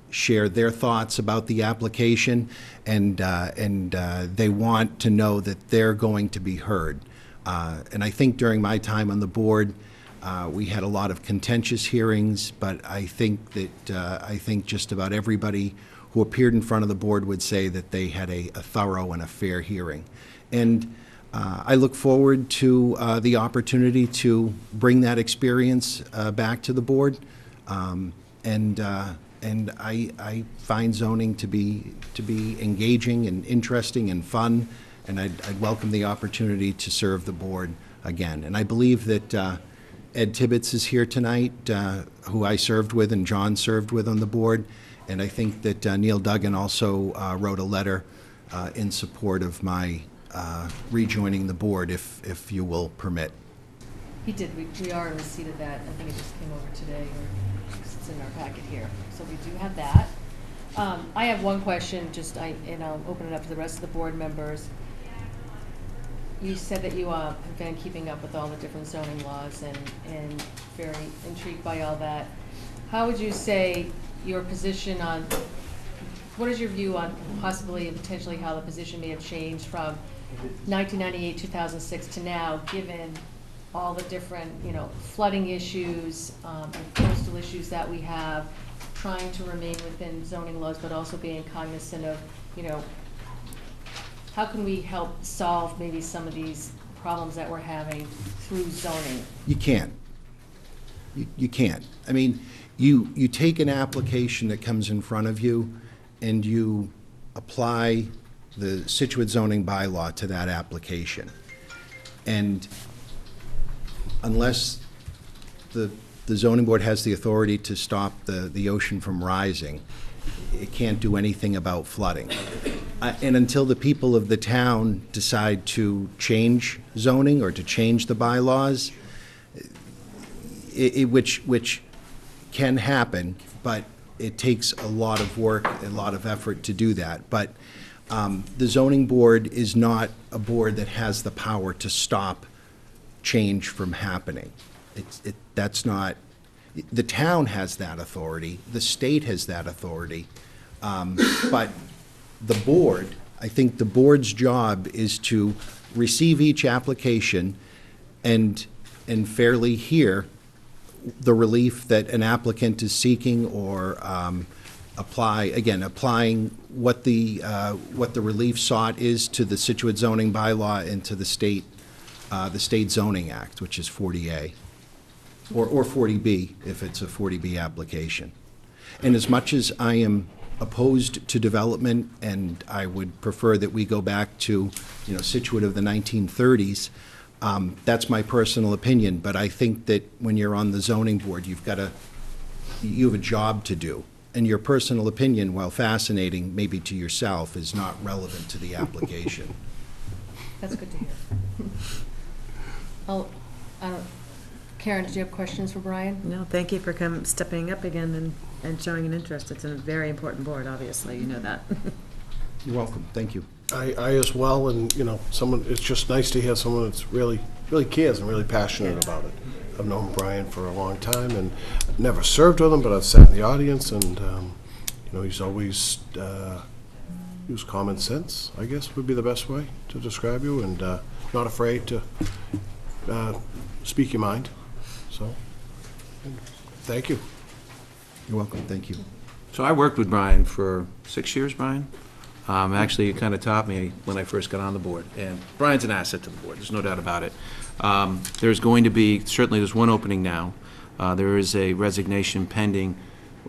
share their thoughts about the application, and they want to know that they're going to be heard. And I think during my time on the board, we had a lot of contentious hearings, but I think just about everybody who appeared in front of the board would say that they had a thorough and a fair hearing. And I look forward to the opportunity to bring that experience back to the board. And I find zoning to be engaging and interesting and fun, and I'd welcome the opportunity to serve the board again. And I believe that Ed Tibbetts is here tonight, who I served with and John served with on the board, and I think that Neil Duggan also wrote a letter in support of my rejoining the board, if you will permit. He did. We are in receipt of that. I think it just came over today, or it's in our packet here. So we do have that. I have one question, and I'll open it up to the rest of the board members. You said that you have been keeping up with all the different zoning laws and very intrigued by all that. How would you say your position on, what is your view on possibly and potentially how the position may have changed from 1998, 2006 to now, given all the different, flooding issues and coastal issues that we have, trying to remain within zoning laws, but also being cognizant of, how can we help solve maybe some of these problems that we're having through zoning? You can't. You can't. I mean, you take an application that comes in front of you and you apply the Scituate zoning bylaw to that application. And unless the zoning board has the authority to stop the ocean from rising, it can't do anything about flooding. And until the people of the town decide to change zoning or to change the bylaws, which can happen, but it takes a lot of work, a lot of effort to do that. But the zoning board is not a board that has the power to stop change from happening. That's not, the town has that authority, the state has that authority, but the board, I think the board's job is to receive each application and fairly hear the relief that an applicant is seeking, or applying what the relief sought is to the Scituate zoning bylaw and to the state Zoning Act, which is 40A. or 40B, if it's a 40B application. And as much as I am opposed to development, and I would prefer that we go back to, Scituate of the 1930s, that's my personal opinion, but I think that when you're on the zoning board, you have a job to do. And your personal opinion, while fascinating maybe to yourself, is not relevant to the application. That's good to hear. Karen, did you have questions for Brian? No, thank you for stepping up again and showing an interest. It's a very important board, obviously, you know that. You're welcome, thank you. I as well, and, it's just nice to hear someone that's really cares and really passionate about it. I've known Brian for a long time and never served with him, but I've sat in the audience, and, he's always used common sense, I guess would be the best way to describe you, and not afraid to speak your mind. So, thank you. You're welcome, thank you. So I worked with Brian for 6 years, Brian. Actually, you kind of taught me when I first got on the board, and Brian's an asset to the board, there's no doubt about it. There's going to be, certainly there's one opening now. There is a resignation pending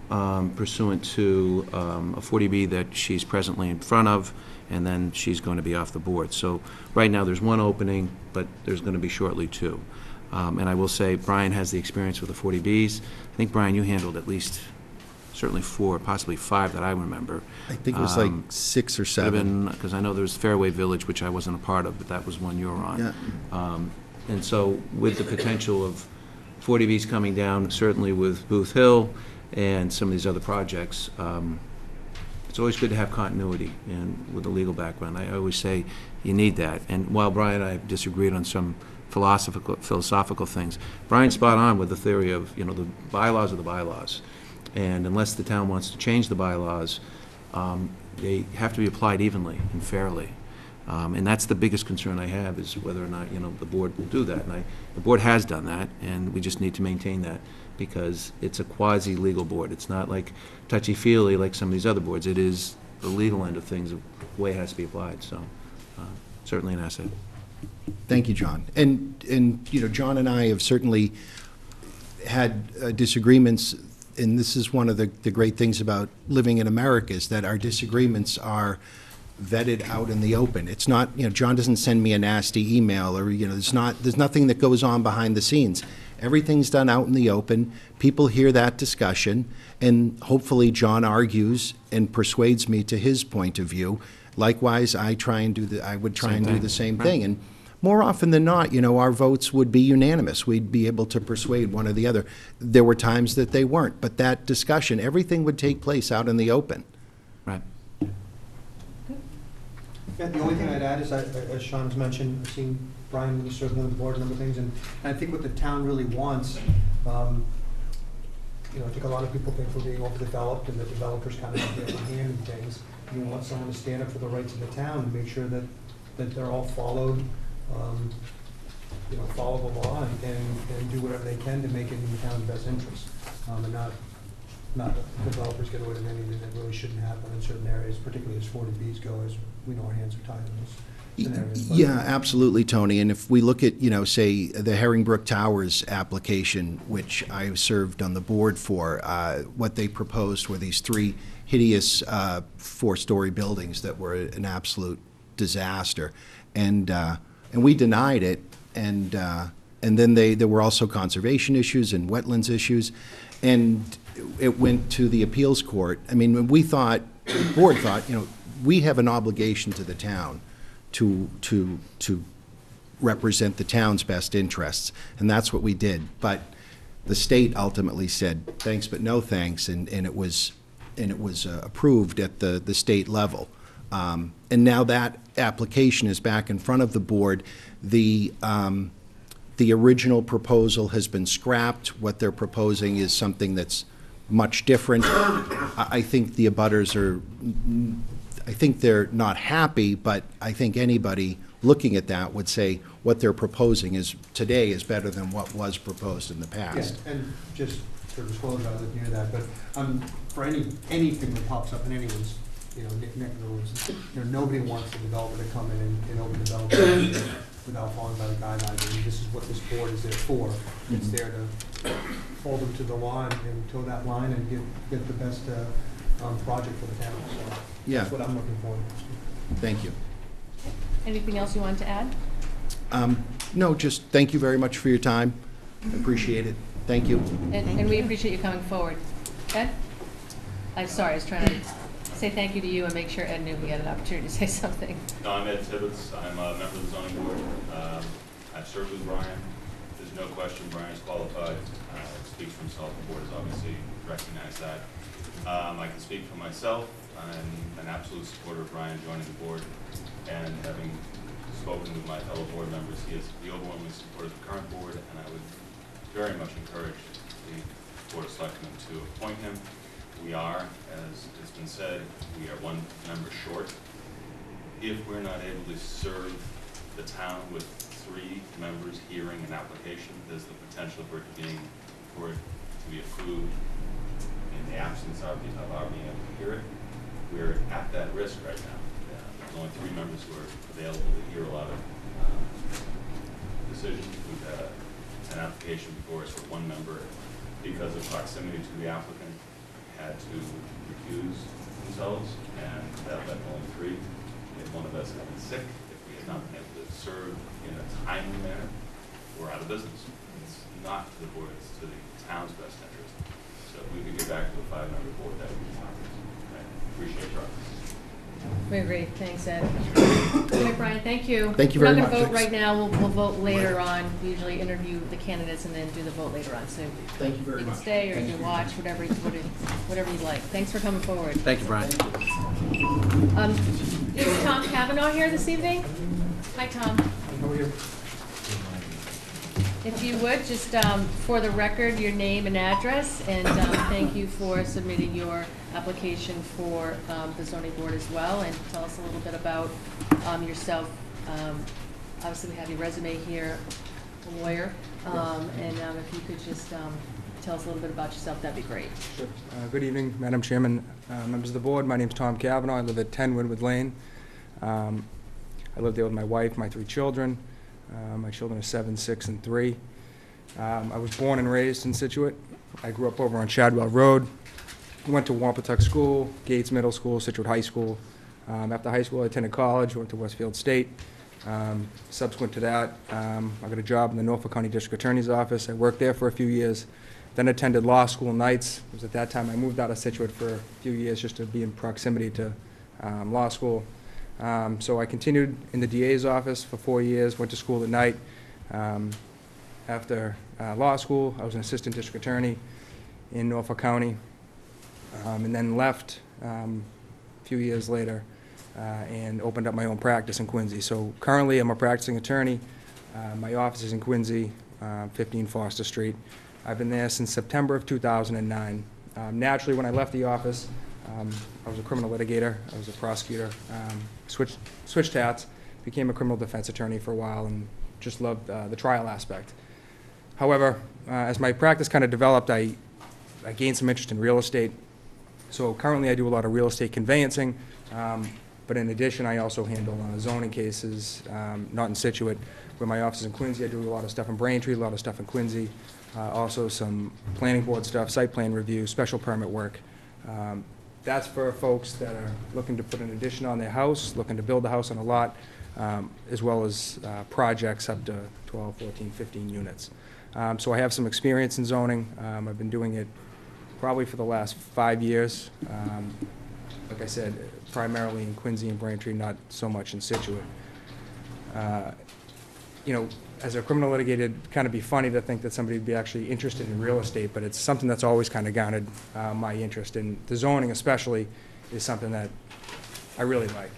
pursuant to a 40B that she's presently in front of, and then she's going to be off the board. So right now there's one opening, but there's going to be shortly two. And I will say Brian has the experience with the 40Bs. I think, Brian, you handled at least certainly 4, possibly 5 that I remember. I think it was like 6 or 7. Because I know there was Fairway Village, which I wasn't a part of, but that was one you were on. Yeah. And so with the potential of 40Bs coming down, certainly with Booth Hill and some of these other projects, it's always good to have continuity and with a legal background. I always say you need that. And while Brian and I disagreed on some philosophical things, Brian's spot on with the theory of, the bylaws are the bylaws. And unless the town wants to change the bylaws, they have to be applied evenly and fairly. And that's the biggest concern I have, is whether or not, the board will do that. And the board has done that, and we just need to maintain that, because it's a quasi-legal board. It's not like touchy-feely like some of these other boards. It is the legal end of things, the way it has to be applied. So certainly an asset. Thank you, John. And John and I have certainly had disagreements, and this is one of the great things about living in America, is that our disagreements are vetted out in the open. It's not, John doesn't send me a nasty email, or, there's nothing that goes on behind the scenes. Everything's done out in the open. People hear that discussion, and hopefully John argues and persuades me to his point of view. Likewise, I would try and do the same thing. And more often than not, our votes would be unanimous. We'd be able to persuade one or the other. There were times that they weren't, but that discussion, everything would take place out in the open. Right. Yeah, the only thing I'd add is, as Sean's mentioned, I've seen Brian really serving on the board and other things, and I think what the town really wants, I think a lot of people think we're being overdeveloped and the developers kind of have their hand in things. You want someone to stand up for the rights of the town and make sure that they're all followed, follow the law and do whatever they can to make it in the town's best interest, and not developers get away with anything that really shouldn't happen in certain areas, particularly as 40Bs go, as we know our hands are tied in those scenarios. But yeah, absolutely, Tony. And if we look at, say, the Herringbrook Towers application, which I served on the board for, what they proposed were these 3 hideous 4-story buildings that were an absolute disaster, and we denied it. And then there were also conservation issues and wetlands issues, and it went to the appeals court. I mean, when the board thought, we have an obligation to the town to represent the town's best interests, and that's what we did. But the state ultimately said thanks, but no thanks, and it was approved at the state level. And now that application is back in front of the board. The original proposal has been scrapped. What they're proposing is something that's much different. I think the abutters I think they're not happy, but I think anybody looking at that would say what they're proposing today is better than what was proposed in the past. Yeah, and just for disclosure, I live near that, but for anything that pops up in anyone's, neck of the woods, nobody wants the developer to come in and overdevelop without falling by the guidelines. I mean, this is what this board is there for. It's there to hold them to the law and toe that line and get the best project for the town. So Yeah. that's what I'm looking for. Thank you. Anything else you wanted to add? No, just thank you very much for your time. I appreciate it. Thank you. And we appreciate you coming forward. Ed? I'm sorry, I was trying to say thank you to you and make sure Ed knew he had an opportunity to say something. No, I'm Ed Tibbetts. I'm a member of the zoning board. I've served with Brian. There's no question Brian's qualified. Speaks for himself. The board has obviously recognized that. I can speak for myself. I'm an absolute supporter of Brian joining the board, and having spoken with my fellow board members, he is the overwhelming support of the current board, and I would very much encourage the Board of Selectmen to appoint him. We are, as has been said, we are one member short. If we're not able to serve the town with 3 members hearing an application, there's the potential for it to be approved in the absence of our being able to hear it. We're at that risk right now. There's only 3 members who are available to hear a lot of decisions. We've had an application before us for 1 member, because of proximity to the applicant, had to recuse themselves, and that left only 3. If one of us had been sick, if we had not been able to serve in a timely manner, we're out of business. It's not to the board, it's to the town's best interest. So if we could get back to a 5-member board, that would be fine. I appreciate your efforts. We agree. Thanks, Ed. All right, Brian, thank you. Thank you very We're much. not going to vote right now. We'll vote later on. We usually interview the candidates and then do the vote later on. So Thank you very you can much. stay or you can watch, whatever you like. Thanks for coming forward. Thank you, Brian. Is Tom Cavanaugh here this evening? Hi, Tom. How are you? If you would, just for the record, your name and address, and thank you for submitting your application for the zoning board as well, and tell us a little bit about yourself. Obviously, we have your resume here, a lawyer, and if you could just tell us a little bit about yourself, that'd be great. Sure. Good evening, Madam Chairman, members of the board. My name is Tom Cavanaugh. I live at 10 Winwood Lane. I live there with my wife, my 3 children. My children are 7, 6, and 3. I was born and raised in Scituate. I grew up over on Shadwell Road. Went to Wampatuck School, Gates Middle School, Scituate High School. After high school, I attended college, went to Westfield State. Subsequent to that, I got a job in the Norfolk County District Attorney's Office. I worked there for a few years, then attended law school nights. It was at that time I moved out of Scituate for a few years just to be in proximity to law school. So I continued in the DA's office for 4 years, went to school at night. After law school, I was an assistant district attorney in Norfolk County, and then left a few years later and opened up my own practice in Quincy. So currently I'm a practicing attorney. My office is in Quincy, 15 Foster Street. I've been there since September of 2009. Naturally, when I left the office, I was a criminal litigator. I was a prosecutor. Switched hats, became a criminal defense attorney for a while, and just loved the trial aspect. However, as my practice kind of developed, I gained some interest in real estate. So currently I do a lot of real estate conveyancing, but in addition I also handle zoning cases, not in Scituate. Where my office is in Quincy, I do a lot of stuff in Braintree, a lot of stuff in Quincy, also some planning board stuff, site plan review, special permit work. That's for folks that are looking to put an addition on their house, looking to build a house on a lot, as well as projects up to 12, 14, 15 units. So I have some experience in zoning. I've been doing it probably for the last 5 years. Like I said, primarily in Quincy and Braintree, not so much in Scituate. You know, as a criminal litigator, it'd kind of be funny to think that somebody would be actually interested in real estate, but it's something that's always kind of garnered my interest. And the zoning especially is something that I really like.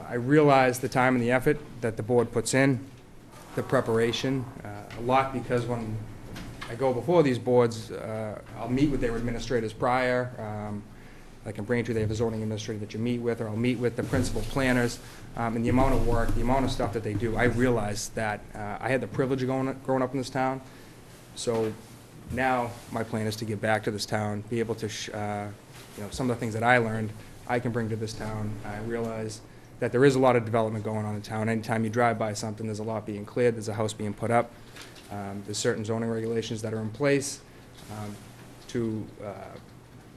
I realize the time and the effort that the board puts in, the preparation, a lot, because when I go before these boards, I'll meet with their administrators prior. Like in Braintree, they have a zoning administrator that you meet with, or I'll meet with the principal planners. And the amount of work, the amount of stuff that they do, I realize that I had the privilege of growing up in this town. So now my plan is to give back to this town, be able to, you know, some of the things that I learned, I can bring to this town. I realize that there is a lot of development going on in town. Anytime you drive by something, there's a lot being cleared, there's a house being put up. There's certain zoning regulations that are in place to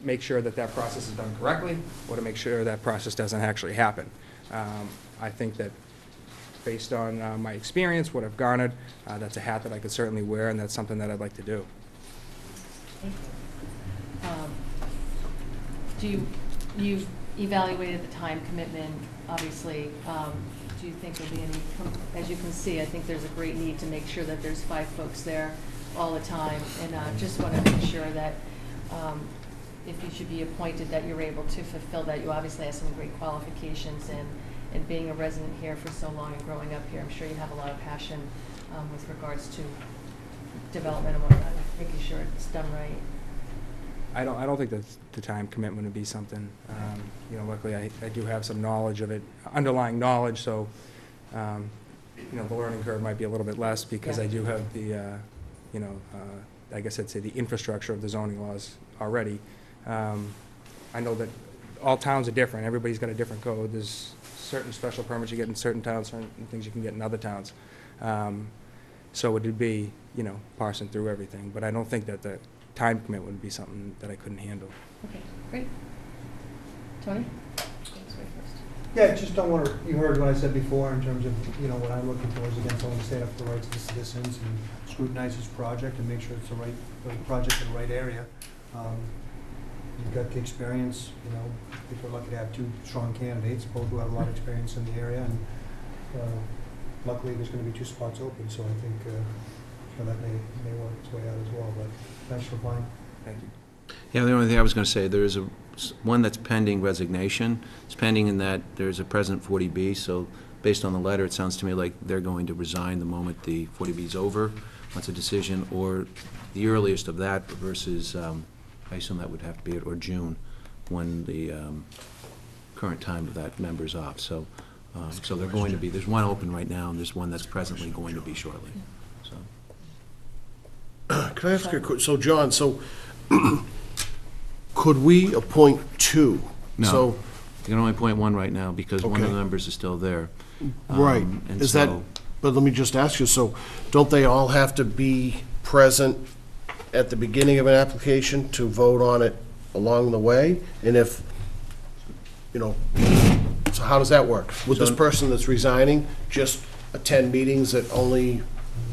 make sure that that process is done correctly, or to make sure that process doesn't actually happen. I think that based on my experience, what I've garnered, that's a hat that I could certainly wear, and that's something that I'd like to do. Thank you. You've evaluated the time commitment, obviously. Do you think there'll be any, as you can see, I think there's a great need to make sure that there's 5 folks there all the time, and just want to make sure that if you should be appointed, that you're able to fulfill that. You obviously have some great qualifications, and being a resident here for so long and growing up here, I'm sure you have a lot of passion with regards to development and whatnot, making sure it's done right. I don't think that the time commitment would be something, you know, luckily I do have some knowledge of it, underlying knowledge, so, you know, the learning curve might be a little bit less because I do have the, you know, I guess I'd say the infrastructure of the zoning laws already. I know that all towns are different. Everybody's got a different code. There's certain special permits you get in certain towns, certain things you can get in other towns. So it would be, you know, parsing through everything, but I don't think that the time commitment would be something that I couldn't handle. Okay, great. Tony? Thanks, way first. Yeah, just don't want to, you heard what I said before in terms of, you know, what I'm looking for is, again, someone to stand up for the rights of the citizens and scrutinize this project and make sure it's the right project in the right area. You've got the experience, you know, if we're lucky to have 2 strong candidates, both who have a lot of experience in the area, and luckily there's going to be 2 spots open, so I think that may work its way out as well, but thanks for applying. Thank you. Yeah, the only thing I was going to say, there is one that's pending resignation. It's pending in that there's a present 40B, so based on the letter, it sounds to me like they're going to resign the moment the 40B is over, once a decision, or the earliest of that versus, I assume that would have to be it, or June, when the current time of that member's off. So, so they're going to be, there's one open right now, and there's one that's presently going to be shortly. So. Can I ask you a question? So, John, so could we appoint 2? No, So, you can only appoint 1 right now because one of Okay. the members is still there. right, And is so, that, but let me just ask you, so don't they all have to be present at the beginning of an application to vote on it along the way? And if, you know, so how does that work? Would this So- person that's resigning just attend meetings that only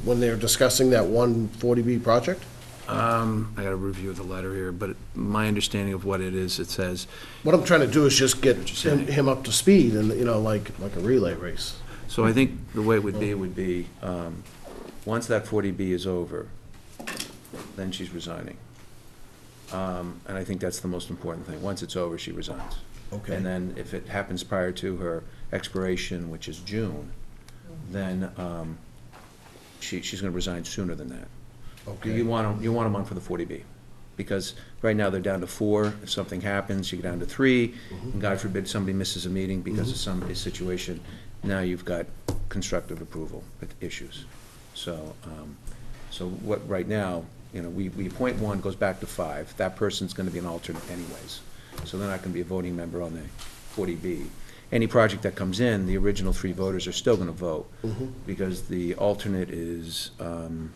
when they're discussing that 140B project? I got to review the letter here, but my understanding of what it is, it says, What I'm trying to do is just get What you're saying. him up to speed and, you know, like a relay race. so I think the way it would be, once that 40B is over, then she's resigning. And I think that's the most important thing. Once it's over, she resigns. Okay. And then if it happens prior to her expiration, which is June, then she's going to resign sooner than that. Okay. You want them on for the 40B, because right now they're down to 4. If something happens, you get down to 3, and God forbid somebody misses a meeting because of some situation, now you've got constructive approval issues. So, so what, right now, you know, we appoint 1, goes back to 5. That person's going to be an alternate anyways, so they're not going to be a voting member on the 40B. Any project that comes in, the original 3 voters are still going to vote, because the alternate is, 1,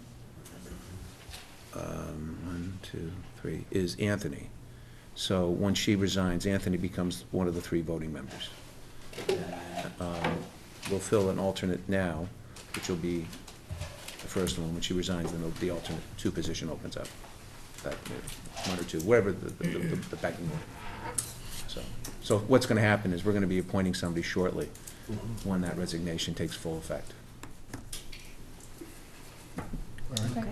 2, 3, is Anthony. So when she resigns, Anthony becomes one of the 3 voting members. We'll fill an alternate now, which will be the first one. When she resigns, then the alternate 2 position opens up. That, 1 or 2, whatever the pecking order. So what's going to happen is we're going to be appointing somebody shortly when that resignation takes full effect. Okay.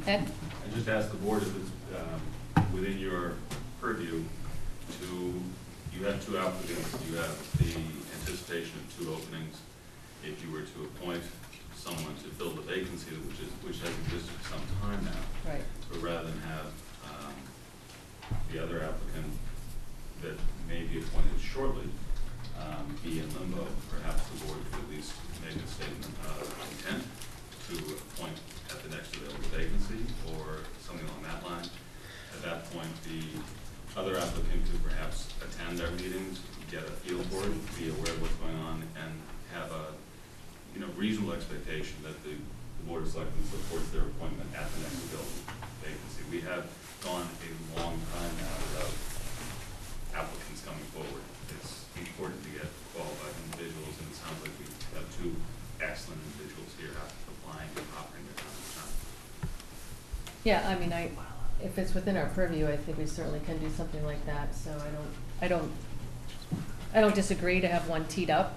Ed? I just asked the board if it's within your purview you have 2 applicants, you have the anticipation of 2 openings. If you were to appoint someone to fill the vacancy, which has existed for some time now. Right. But rather than have the other applicant that may be appointed shortly be in limbo, perhaps the board could at least make a statement of intent to appoint at the next available vacancy or something along that line. At that point, the other applicant reasonable expectation that the Board of Selectmen supports their appointment at the next available vacancy. We have gone a long time now without applicants coming forward. It's important to get qualified individuals, and it sounds like we have two excellent individuals here applying and offering their time. Yeah, I mean, if it's within our purview, I think we certainly can do something like that, so I don't disagree to have one teed up,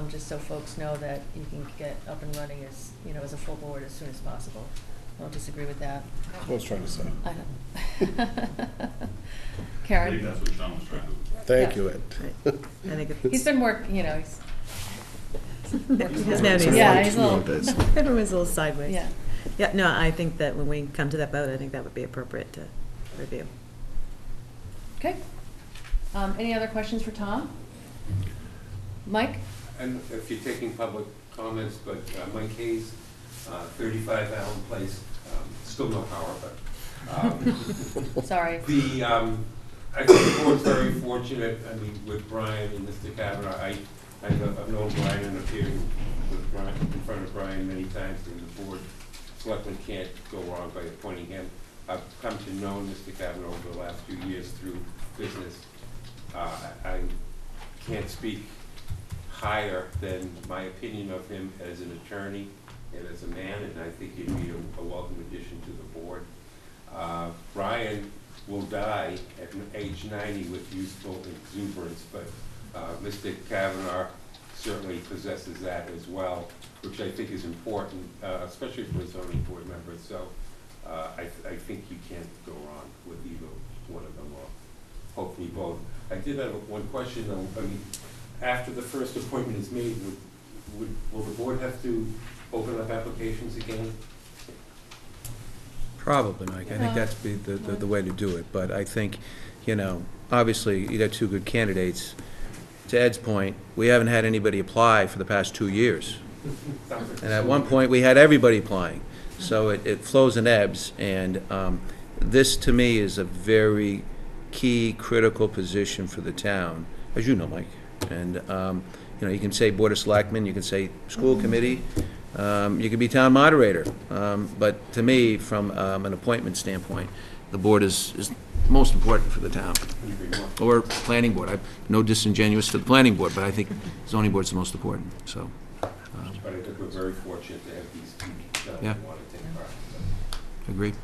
just so folks know that you can get up and running as, you know, as a full board as soon as possible. I don't disagree with that. That's what I was trying to say. I don't. I Karen? believe that's what Sean was trying to. Thank you, Ed. I think He's been working, you know, he's. His notice. Yeah, he's a little, Everyone's a little sideways. yeah. Yeah, no, I think that when we come to that vote, I think that would be appropriate to review. Okay. Any other questions for Tom? Mike? And if you're taking public comments, but Mike Hayes, 35 Allen Place, still no power, but. Sorry. I think the board's very fortunate, I mean, with Brian and Mr. Kavanaugh. I've known Brian and appeared with Brian, in front of Brian many times, and the board, Selectmen can't go wrong by appointing him. I've come to know Mr. Kavanaugh over the last few years through business. I can't speak higher than my opinion of him as an attorney and as a man, and I think he'd be a welcome addition to the board. Brian will die at age 90 with youthful exuberance, but Mr. Kavanaugh certainly possesses that as well, which I think is important, especially for a zoning board member. So I think you can't go wrong with either one of them, or hopefully both. I did have one question though. I mean, after the first appointment is made, will the board have to open up applications again? Probably, Mike. I think that's be the way to do it. But I think, you know, obviously, you got two good candidates. To Ed's point, we haven't had anybody apply for the past 2 years. And at one point, we had everybody applying. So it flows and ebbs. And this, to me, is a very key, critical position for the town, as you know, Mike. And, you know, you can say Board of Selectmen, you can say school committee, you could be town moderator. But to me, from an appointment standpoint, the board is most important for the town. Or planning board. I'm no disingenuous to the planning board, but I think zoning board's the most important, so. But I think we're very fortunate to have these two gentlemen who want to take part. Agreed.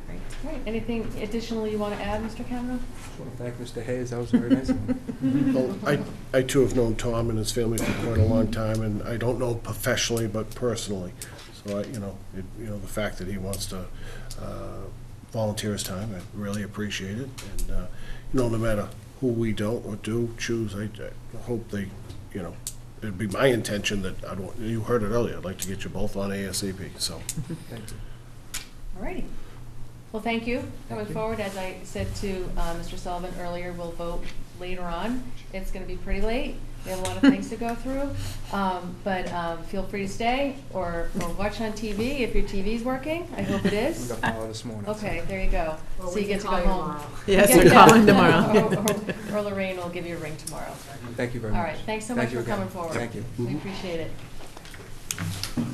All right, anything additional you want to add, Mr. Kavanaugh? Just want to thank Mr. Hayes, that was very nice of him. Well, I too have known Tom and his family for quite a long time, and I don't know professionally, but personally. So the fact that he wants to volunteer his time, I really appreciate it. And no matter who we don't or do choose, I hope they, it'd be my intention that you heard it earlier. I'd like to get you both on ASAP. So. Thank you. All righty. Well, thank you. Going forward, as I said to Mr. Sullivan earlier, we'll vote later on. It's going to be pretty late. We have a lot of things to go through. But feel free to stay or watch on TV if your TV's working. I hope it is. We got power this morning. Okay, there you go. Well, so we you get to can go call you home. tomorrow. Yes, we're calling tomorrow. Or Lorraine will give you a ring tomorrow. Thank you very much. All right, thanks so much for again. coming forward. Thank you. We appreciate it. All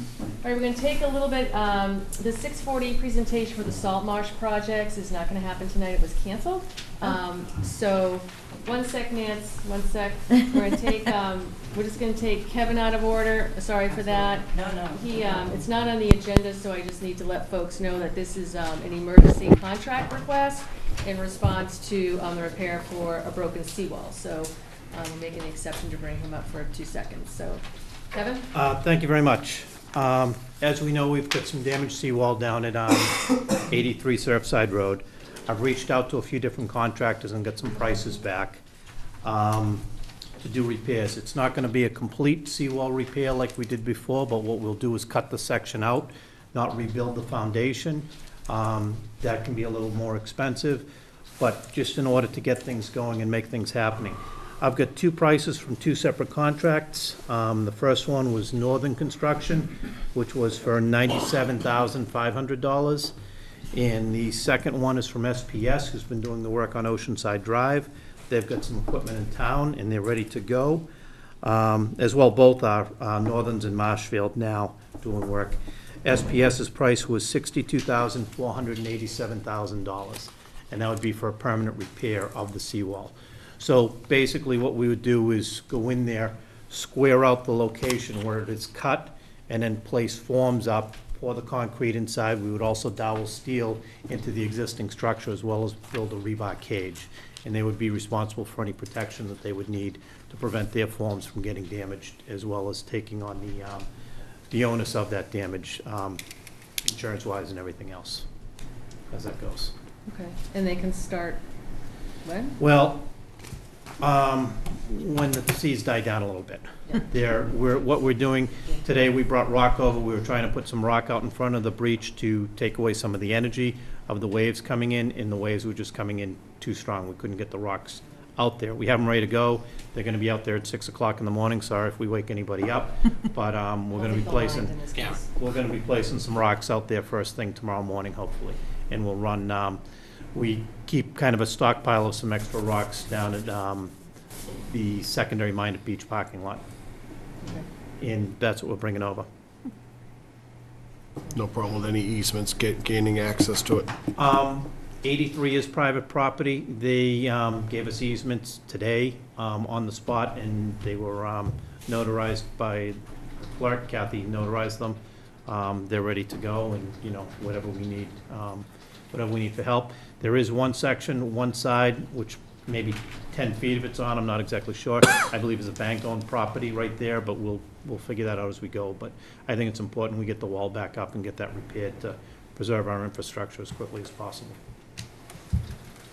right, we're going to take a little bit, the 6:40 presentation for the salt marsh projects is not going to happen tonight. It was canceled. So, one sec, Nance, one sec. We're going to take, we're just going to take Kevin out of order. Sorry for that. No. He, it's not on the agenda, so I just need to let folks know that this is an emergency contract request in response to the repair for a broken seawall. So, we're making an exception to bring him up for 2 seconds. So, Kevin? Thank you very much. As we know, we've got some damaged seawall down at 83 Surfside Road. I've reached out to a few different contractors and got some prices back to do repairs. It's not going to be a complete seawall repair like we did before, but what we'll do is cut the section out, not rebuild the foundation. That can be a little more expensive, but just in order to get things going and make things happening. I've got two prices from two separate contracts. The first one was Northern Construction, which was for $97,500. And the second one is from SPS, who's been doing the work on Oceanside Drive. They've got some equipment in town and they're ready to go. as well, both are Northerns and Marshfield now doing work. SPS's price was $62,487,000, and that would be for a permanent repair of the seawall. So basically, what we would do is go in there, square out the location where it is cut, and then place forms up, pour the concrete inside. We would also dowel steel into the existing structure, as well as build a rebar cage. And they would be responsible for any protection that they would need to prevent their forms from getting damaged, as well as taking on the onus of that damage, insurance-wise and everything else, as that goes. Okay, and they can start when? Well, when the seas die down a little bit. What we're doing today, we brought rock over. We were trying to put some rock out in front of the breach to take away some of the energy of the waves coming in, and the waves were just coming in too strong. We couldn't get the rocks out there. We have them ready to go. They're gonna be out there at 6 o'clock in the morning. Sorry if we wake anybody up, but we're gonna be placing some rocks out there first thing tomorrow morning, hopefully. And we'll run, we keep kind of a stockpile of some extra rocks down at the secondary mine at Beach parking lot. And that's what we're bringing over. No problem with any easements, gaining access to it? 83 is private property. They gave us easements today on the spot, and they were notarized by clerk. Kathy notarized them. They're ready to go, and, you know, whatever we need for help. There is one section, one side, which maybe 10 feet if it's on, I'm not exactly sure. I believe is a bank-owned property right there, but we'll figure that out as we go. But I think it's important we get the wall back up and get that repaired to preserve our infrastructure as quickly as possible.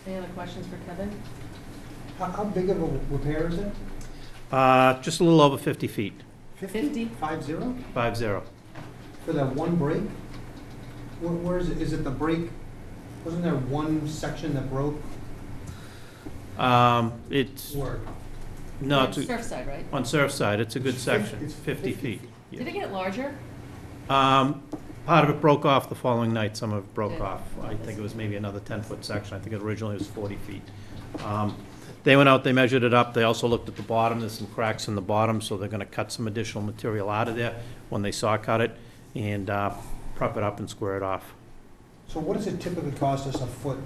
Any other questions for Kevin? How big of a repair is it? Just a little over 50 feet. 50? 50? 50. For that one break? Where is it? Is it the break? Wasn't there one section that broke? It's, Where? no, It's Surfside, right? on Surfside, it's a good section. It's 50 feet. Did it get larger? Part of it broke off the following night, some of it broke Yeah. off. I think it was maybe another 10-foot section. I think it originally was 40 feet. They went out, they measured it up. They also looked at the bottom. There's some cracks in the bottom, so they're gonna cut some additional material out of there when they saw cut it and prop it up and square it off. So what does it typically cost us a foot?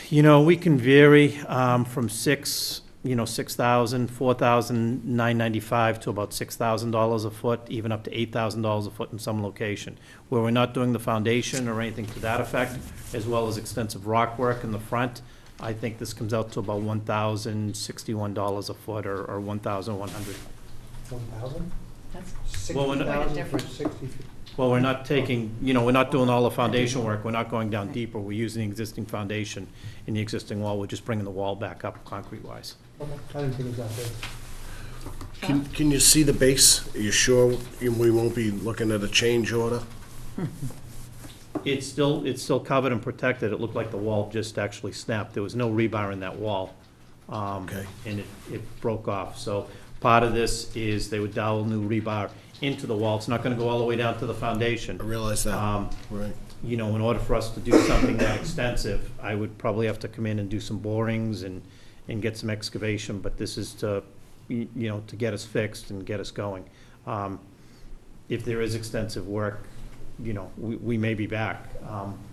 You know, we can vary from $6,000, $4,995 to about $6,000 a foot, even up to $8,000 a foot in some location. Where we're not doing the foundation or anything to that effect, as well as extensive rock work in the front, I think this comes out to about $1,061 a foot or $1,100. 1,000? That's Well, we're not- quite a 60,000 for difference. 60 feet? Well, we're not taking, you know, we're not doing all the foundation work. We're not going down deeper. We're using the existing foundation in the existing wall. We're just bringing the wall back up concrete-wise. Okay, I didn't think it was that big. Can you see the base? Are you sure we won't be looking at a change order? It's still covered and protected. It looked like the wall just actually snapped. There was no rebar in that wall. Okay. And it broke off. So part of this is they would dowel new rebar into the wall. It's not gonna go all the way down to the foundation. I realize that, right. You know, in order for us to do something that extensive, I would probably have to come in and do some borings and get some excavation, but this is to, you know, to get us fixed and get us going. If there is extensive work, you know, we may be back,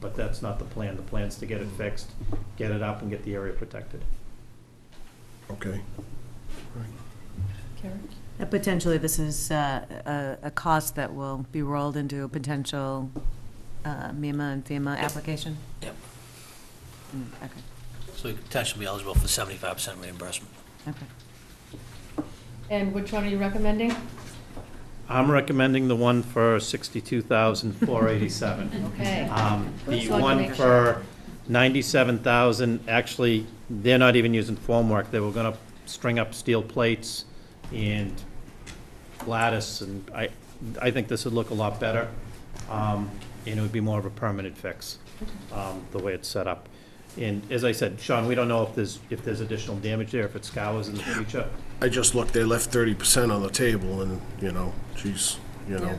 but that's not the plan. The plan's to get it fixed, get it up, and get the area protected. Okay. Karen? Potentially, this is a cost that will be rolled into a potential MEMA and FEMA application? Yep. Okay, So we could potentially be eligible for 75% reimbursement. okay. And which one are you recommending? I'm recommending the one for $62,487. Okay. The Just wanted to one make for $97,000, actually, they're not even using formwork. They were gonna string up steel plates and lattice, and I think this would look a lot better, and it would be more of a permanent fix, the way it's set up. And as I said, Sean, we don't know if there's additional damage there, if it scours in the future. I just looked, they left 30% on the table, and, you know, geez, you know,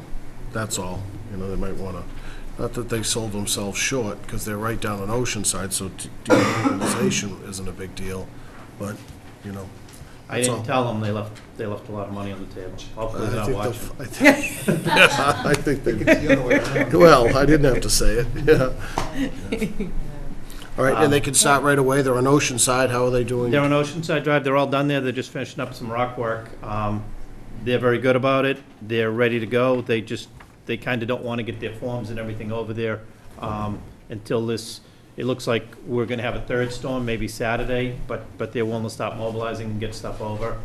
that's all. You know, they might wanna, not that they sold themselves short, because they're right down on Oceanside, so deorganization isn't a big deal, but, you know, I That's all. didn't tell them, they left a lot of money on the table. Hopefully they're not I watching. think I think It's the other way around. well, I didn't have to say it, yeah. All right, and they can start right away, they're on Oceanside, how are they doing? They're on Oceanside Drive, they're all done there, they're just finishing up some rock work. They're very good about it, they're ready to go, they kind of don't want to get their forms and everything over there until it looks like we're going to have a third storm, maybe Saturday, but they're willing to start mobilizing and get stuff over.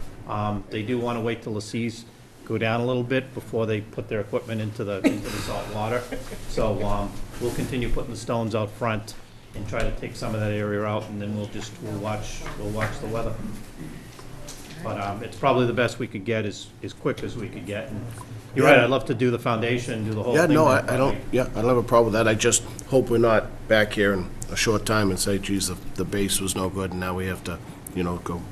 They do want to wait till the seas go down a little bit before they put their equipment into the salt water. So we'll continue putting the stones out front and try to take some of that area out, and then we'll watch the weather. But it's probably the best we could get, as quick as we could get. And you're right, I'd love to do the foundation, do the whole Yeah, thing. no, I don't have a problem with that, I just hope we're not back here in a short time and say, geez, the base was no good, and now we have to, go,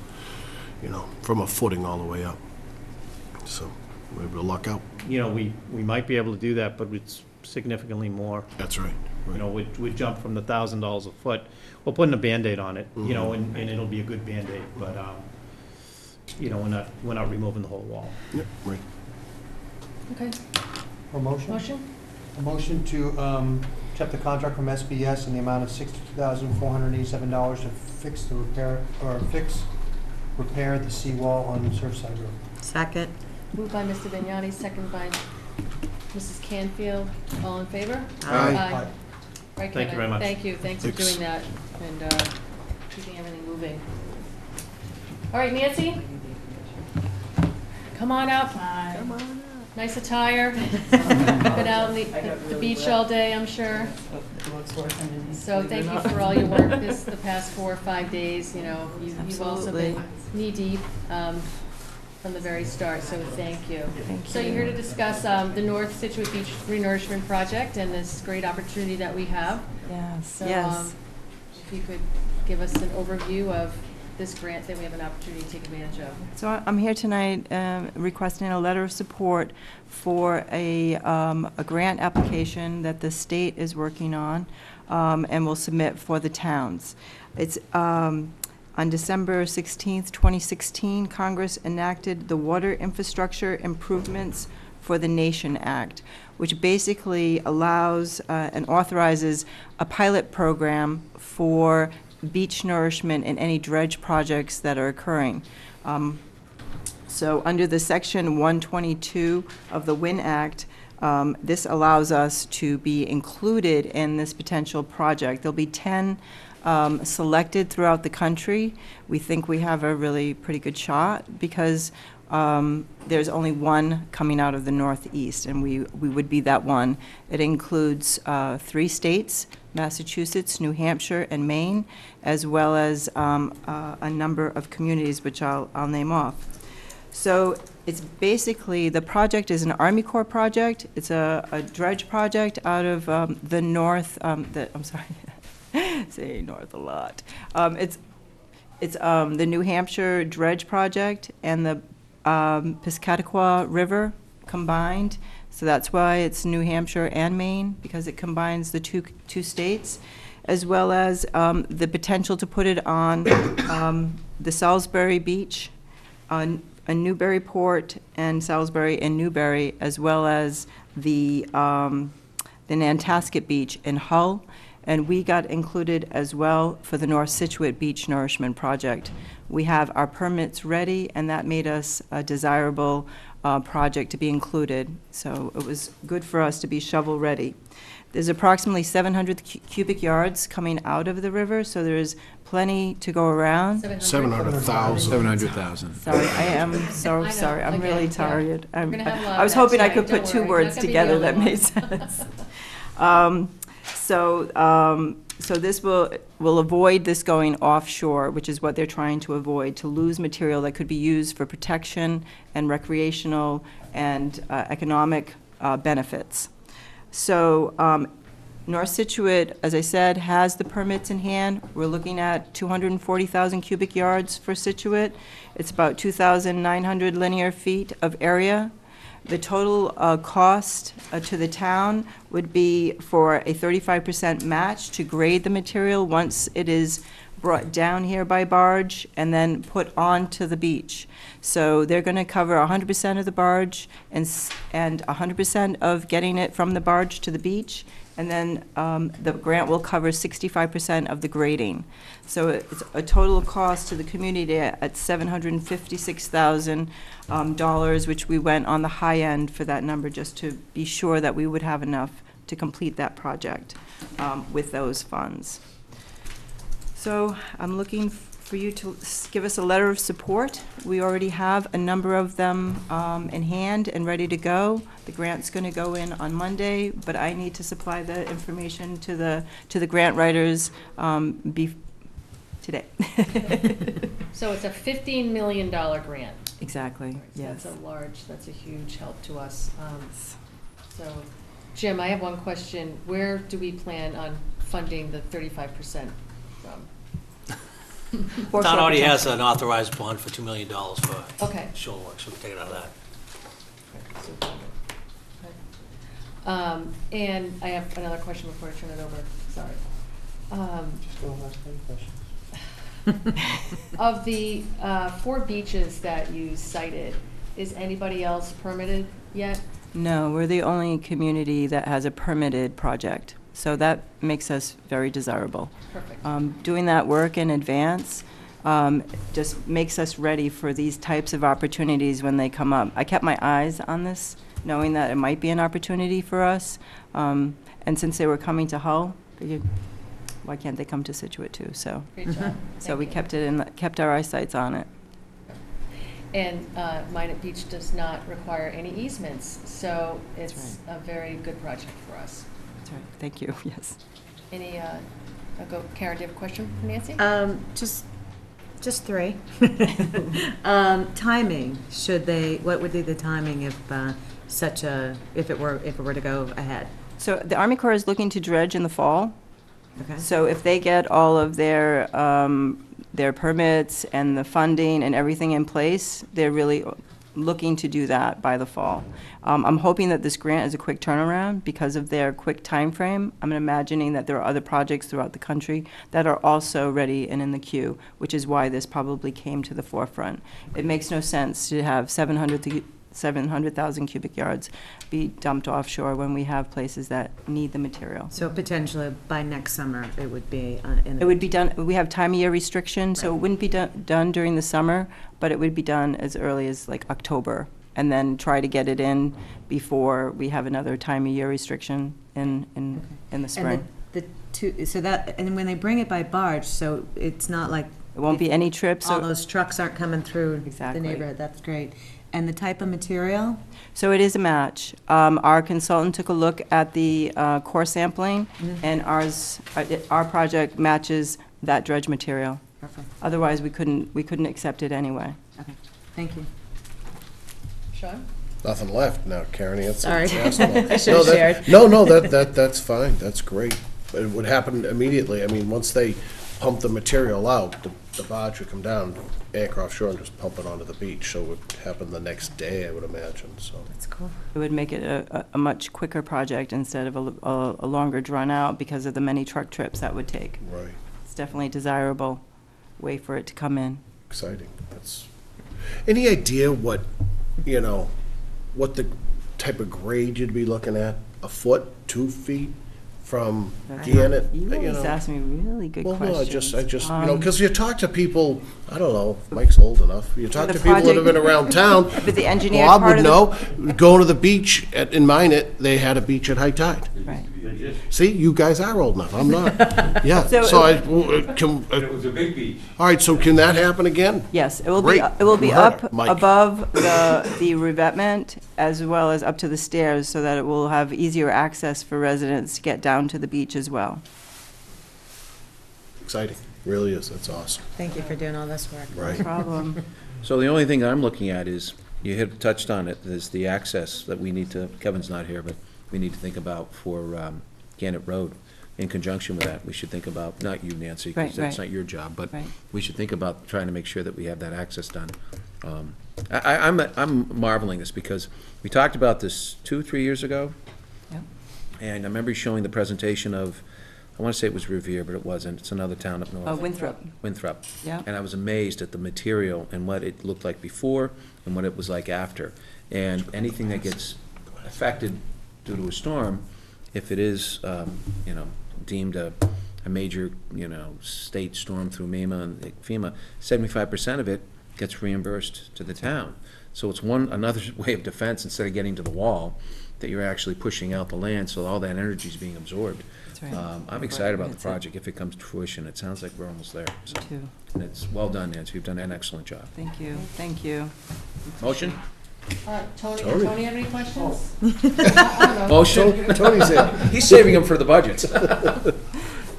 from a footing all the way up. So, maybe we'll luck out. We might be able to do that, but it's significantly more. That's right. We'd jump from the $1,000 a foot. We're putting a Band-Aid on it, and it'll be a good Band-Aid, but, we're not removing the whole wall. Yep, right. Okay. A motion? Motion? A motion to accept the contract from SBS in the amount of $62,487 to repair the seawall on Surfside Road. Second. Moved by Mr. Vignani, second by Mrs. Canfield. All in favor? Aye. Aye. Right, Thank you very much. Thank you. Thanks for Thanks. doing that and keeping everything moving. All right, Nancy? Come on up. Come on up. Nice attire. Been out on the beach all day, I'm sure. So thank you for all your work the past 4 or 5 days. You've also been knee-deep from the very start, so thank you. So you're here to discuss the North Scituate Beach Renourishment Project and this great opportunity that we have. Yes, So yes. if you could give us an overview of this grant that we have an opportunity to take advantage of. So I'm here tonight requesting a letter of support for a grant application that the state is working on and will submit for the towns. It's on December 16th, 2016, Congress enacted the Water Infrastructure Improvements for the Nation Act, which basically allows and authorizes a pilot program for beach nourishment and any dredge projects that are occurring. So under the Section 122 of the WIN Act, this allows us to be included in this potential project. There'll be 10 selected throughout the country. We think we have a really pretty good shot because there's only one coming out of the Northeast, and we would be that one. It includes 3 states, Massachusetts, New Hampshire, and Maine, as well as a number of communities, which I'll name off. So it's basically, the project is an Army Corps project. It's a dredge project out of the north, I'm sorry, say north a lot. It's the New Hampshire dredge project and the Piscataqua River combined. So that's why it's New Hampshire and Maine, because it combines the two states, as well as the potential to put it on the Salisbury Beach, on Newburyport and Salisbury and Newbury, as well as the Nantasket Beach in Hull. And we got included as well for the North Scituate Beach Nourishment Project. We have our permits ready, and that made us a desirable project to be included. So it was good for us to be shovel-ready. There's approximately 700 cubic yards coming out of the river, so there's plenty to go around. 700,000. 700,000. Sorry, I am so I know, sorry. I'm again, really yeah. tired. We're gonna have a lot I was of that hoping I tonight, could put don't 2 worry. words Not gonna be the together only that one. made sense. So this will avoid this going offshore, which is what they're trying to avoid, to lose material that could be used for protection and recreational and economic benefits. So North Scituate, as I said, has the permits in hand. We're looking at 240,000 cubic yards for Scituate. It's about 2,900 linear feet of area. The total cost to the town would be for a 35% match to grade the material once it is brought down here by barge and then put onto the beach. So they're going to cover 100% of the barge and 100% of getting it from the barge to the beach. And then the grant will cover 65% of the grading. So it's a total cost to the community at $756,000, which we went on the high end for that number just to be sure that we would have enough to complete that project with those funds. So I'm looking for you to give us a letter of support. We already have a number of them in hand and ready to go. The grant's going to go in on Monday, but I need to supply the information to the grant writers today. So it's a $15 million grant. Exactly, So yes. that's a huge help to us. So, Jim, I have one question. Where do we plan on funding the 35% from? Town already has an authorized bond for $2 million for Okay. show work, so we take it out of that. And I have another question before I turn it over. Sorry. Of the 4 beaches that you cited, is anybody else permitted yet? No, we're the only community that has a permitted project. So that makes us very desirable. Perfect. Doing that work in advance just makes us ready for these types of opportunities when they come up. I kept my eyes on this, knowing that it might be an opportunity for us. And since they were coming to Hull, figured, why can't they come to Scituate too? So, Great job. so we kept our eyesights on it. And Minot Beach does not require any easements, so it's a very good project for us. That's right. Thank you. Yes. Any, Karen, do you have a question for Nancy? Just 3. Timing, what would be the timing if it were to go ahead? So the Army Corps is looking to dredge in the fall. Okay. So if they get all of their permits and the funding and everything in place, they're really looking to do that by the fall. I'm hoping that this grant is a quick turnaround because of their quick time frame. I'm imagining that there are other projects throughout the country that are also ready and in the queue, which is why this probably came to the forefront. It makes no sense to have 700,000 cubic yards be dumped offshore when we have places that need the material. So potentially by next summer, it would be It would be done, we have time of year restriction, so it wouldn't be done during the summer, but it would be done as early as like October, and then try to get it in before we have another time of year restriction in the spring. And when they bring it by barge, so it's not like It won't be any trips. all those trucks aren't coming through Exactly. the neighborhood. That's great. And the type of material? So it is a match. Our consultant took a look at the core sampling, and our project matches that dredge material. Perfect. Otherwise, we couldn't accept it anyway. Okay, thank you. Sean? Nothing left now, Karen. Answered. Sorry. Asked them all. I should have shared. No, that's fine. That's great. But it would happen immediately. I mean, once they pump the material out, the barge would come down, anchor offshore, and just pump it onto the beach. So it would happen the next day, I would imagine. So That's cool. It would make it a much quicker project instead of a longer drawn out because of the many truck trips that would take. right, It's definitely a desirable way for it to come in. exciting. That's any idea what the type of grade you'd be looking at? A foot, 2 feet from Gannett? You always ask me really good Well, questions. no, I just because you talk to people, I don't know, Mike's old enough, you talk The to people that have been project- around town. But the engineered Bob part would of know, going to the beach in Minot, they had a beach at high tide. Right. See, you guys are old enough, I'm not. Yeah, So so it- It was a big beach. all right, so can that happen again? Yes, it will Great. be You heard up it, Mike. above the revetment as well as up to the stairs so that it will have easier access for residents to get down to the beach as well. Exciting, really is, that's awesome. Thank you for doing all this work. Right. No problem. So the only thing I'm looking at is, you had touched on it, is the access that we need to, Kevin's not here, but we need to think about for Gannett Road. In conjunction with that, we should think about, not you, Nancy, Right, because that's right. not your job, but Right. we should think about trying to make sure that we have that access done. I'm marveling this because we talked about this 2-3 years ago. Yep. And I remember you showing the presentation of I want to say it was Revere, but it wasn't. It's another town up north. Winthrop. Winthrop. Yeah. And I was amazed at the material and what it looked like before and what it was like after. And anything that gets affected due to a storm, if it is, deemed a major, state storm through FEMA, 75% of it gets reimbursed to the town. So it's another way of defense, instead of getting to the wall, that you're actually pushing out the land, so all that energy is being absorbed. That's right. I'm excited about the That's it. project if it comes to fruition. It sounds like we're almost there. So. Me too. And it's well done, Nancy. You've done an excellent job. Thank you, thank you. Motion? Tony have any questions? Motion? Tony's in. He's saving them for the budget.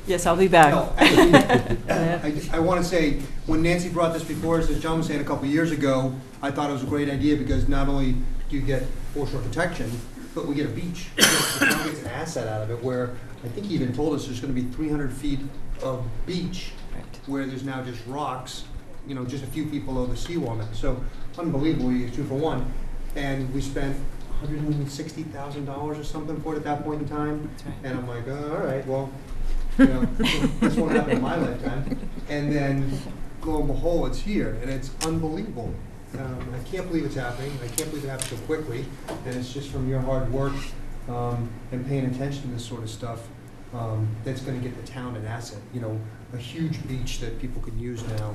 Yes, I'll be back. No, actually, I want to say, when Nancy brought this before us, as John was saying a couple of years ago, I thought it was a great idea, because not only do you get foreshore protection, but we get a beach. The town gets an asset out of it, where I think he even told us there's going to be 300 feet of beach, where there's now just rocks, just a few feet below the seawall now. So unbelievably, it's 2 for 1. And we spent $160,000 or something for it at that point in time. And I'm like, all right, well, this won't happen in my lifetime. And then, lo and behold, it's here, and it's unbelievable. I can't believe it's happening. I can't believe it happened so quickly. And it's just from your hard work and paying attention to this sort of stuff that's going to get the town an asset. A huge beach that people can use now,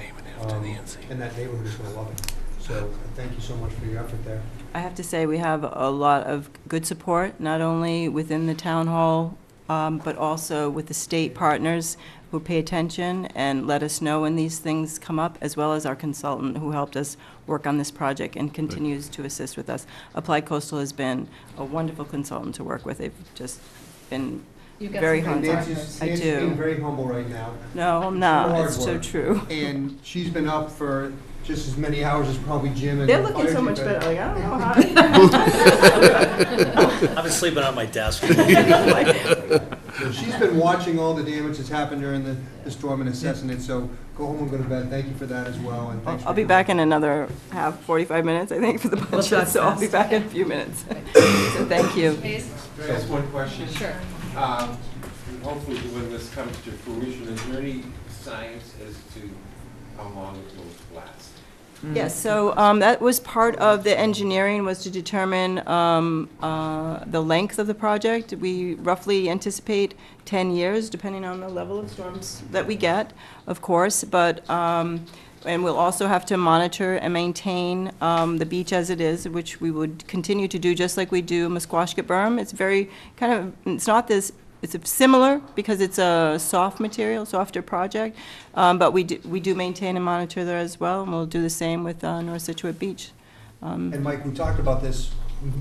and that neighborhood is going to love it. So thank you so much for your effort there. I have to say, we have a lot of good support, not only within the town hall, but also with the state partners who pay attention and let us know when these things come up, as well as our consultant who helped us work on this project and continues to assist with us. Applied Coastal has been a wonderful consultant to work with. They've just been very hard. Nancy's being very humble right now. No, I'm not. It's so true. And she's been up for just as many hours as probably Jim and They're the looking fire so chief much have. better. Like, I don't know how. I've been sleeping on my desk. So she's been watching all the damage that's happened during the storm and assessing it, so go home and go to bed. Thank you for that as well, and thanks I'll for be your back in another 45 minutes, I think, for the budget, so I'll be back in a few minutes. So thank you. Can I ask one question? Sure. Hopefully, when this comes to fruition, is there any science as to how long it will last? Yes, so that was part of the engineering, was to determine the length of the project. We roughly anticipate 10 years, depending on the level of storms that we get, of course, but and we'll also have to monitor and maintain the beach as it is, which we would continue to do just like we do Musquashkett Berm. It's very it's not this. It's similar because it's a soft material, softer project, but we do maintain and monitor there as well, and we'll do the same with North Scituate Beach. And Mike, we talked about this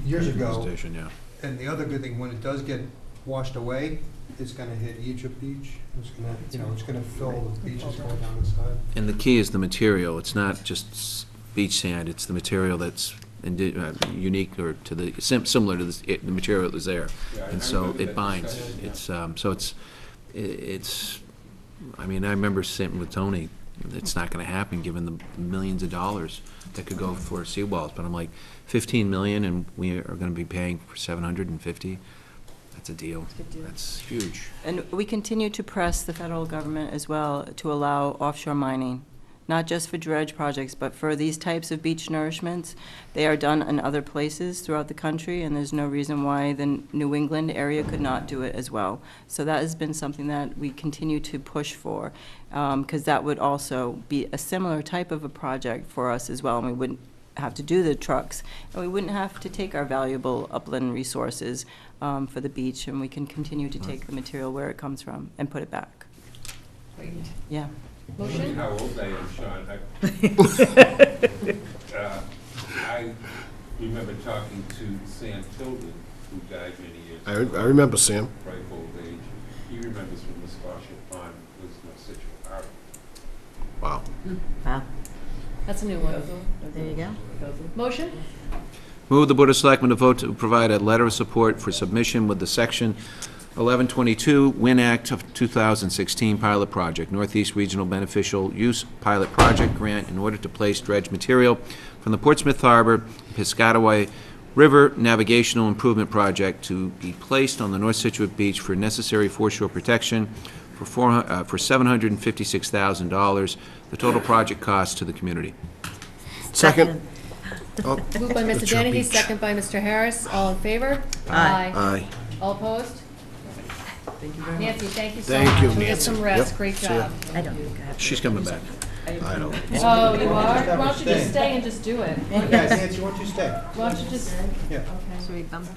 years ago. Station, yeah. And the other good thing, when it does get washed away, it's going to hit Egypt Beach. It's going to, it's going to fill the beaches going down the side. And the key is the material. It's not just beach sand. It's the material that's unique or to the similar to the material that was there, and so it binds. It's so it's. I mean, I remember sitting with Tony. It's not going to happen given the millions of dollars that could go for seawalls. But I'm like, 15 million, and we are going to be paying for 750. That's a deal. That's huge. And we continue to press the federal government as well to allow offshore mining, not just for dredge projects, but for these types of beach nourishments. They are done in other places throughout the country, and there's no reason why the New England area could not do it as well. So that has been something that we continue to push for, because that would also be a similar type of a project for us as well, and we wouldn't have to do the trucks, and we wouldn't have to take our valuable upland resources for the beach, and we can continue to take the material where it comes from and put it back. Great. Yeah. Motion? How old I am, Sean. I remember talking to Sam Tilden, who died many years ago. I remember Sam. Ripe old age. He remembers when Musquashkett Pond was North Scituate Harbor. Wow. Wow. That's a new one. There you go. Motion? Move the Board of Selectmen to vote to provide a letter of support for submission with the Section 1122 WIN Act of 2016 pilot project, Northeast Regional Beneficial Use Pilot Project Grant, in order to place dredge material from the Portsmouth Harbor, Piscataway River Navigational Improvement Project to be placed on the North Situate Beach for necessary foreshore protection for $756,000. The total project cost to the community. Second. Oh, Moved by Mr. it's your Dennehy, beach. second by Mr. Harris. All in favor? Aye. All opposed? Thank you very much. Nancy, thank you so Thank much. you, We'll get Nancy. some rest. Yep. Great See ya. job. I don't think I have. She's coming back. I don't. Oh, you are? Why don't you just stay and just do it? Guys, Nancy, why don't you stay? Why don't you just, Yeah. Should we bump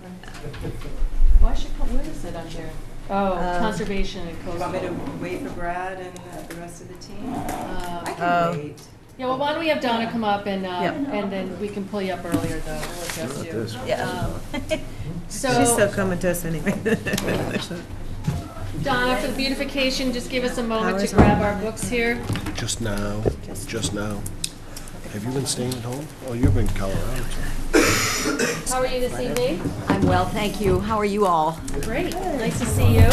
why should, where is it on here? Oh, conservation and You want me to coastal. wait for Brad and the rest of the team? I Oh. can wait. Yeah, well, why don't we have Donna come up and, Yep. and then we can pull you up earlier though, we'll adjust you. Yeah. She's So, still coming to us anyway. Donna, for the beautification, just give us a moment to Hours grab on our books here. Just now. Have you been staying at home? Oh, you've been in Colorado. How are you this evening? I'm well, thank you. How are you all? Great, nice to see you.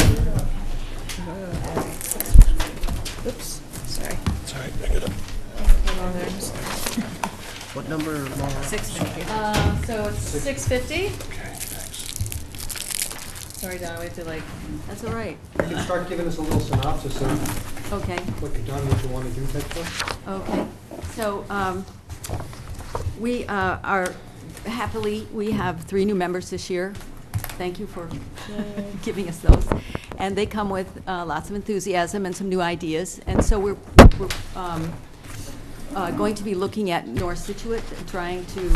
Oops, sorry. It's all right, I got it. What number, Laura? 650. So it's 6:50? Okay, thanks. Sorry, Donna, we have to like, That's all right. You can start giving us a little synopsis of Okay, what you've done, what you want to do, type stuff. okay. So, we are happily, we have 3 new members this year. Thank you for giving us those. And they come with lots of enthusiasm and some new ideas. And so we're going to be looking at North Scituate, and trying to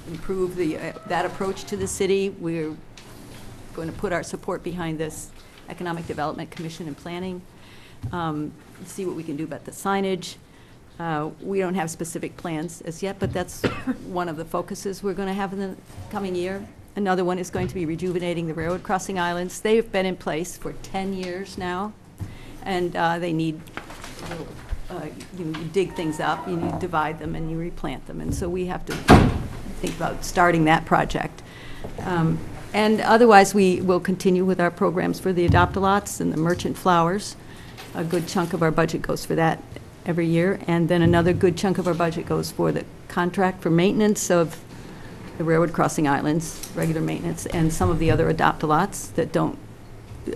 improve that approach to the city. We're going to put our support behind this Economic Development Commission and Planning, see what we can do about the signage. We don't have specific plans as yet, but that's one of the focuses we're going to have in the coming year. Another one is going to be rejuvenating the railroad crossing islands. They've been in place for 10 years now, and they need, you dig things up, you divide them, and you replant them. And so we have to think about starting that project. And otherwise, we will continue with our programs for the adopt-a-lots and the merchant flowers. A good chunk of our budget goes for that every year. And then another good chunk of our budget goes for the contract for maintenance of the railroad crossing islands, regular maintenance, and some of the other adopt-a-lots that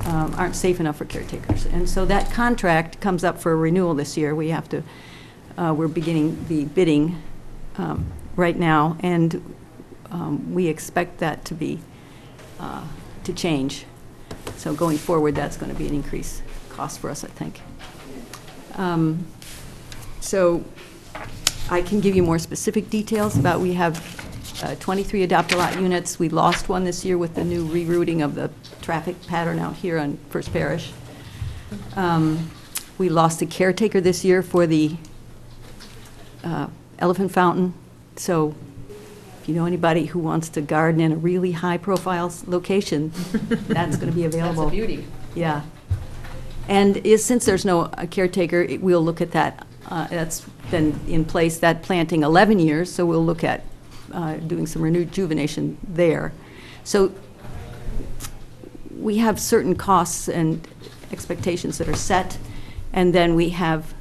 aren't safe enough for caretakers. And so that contract comes up for renewal this year. We have to, we're beginning the bidding right now, and we expect that to be to change. So going forward, that's going to be an increased cost for us, I think. So I can give you more specific details about, we have 23 adopt-a-lot units. We lost one this year with the new rerouting of the traffic pattern out here on First Parish. We lost a caretaker this year for the elephant fountain. So if you know anybody who wants to garden in a really high-profile location, that's going to be available. that's a beauty. Yeah. And since there's no caretaker, we'll look at that. That's been in place, that planting 11 years, so we'll look at doing some rejuvenation there. So we have certain costs and expectations that are set, and then we have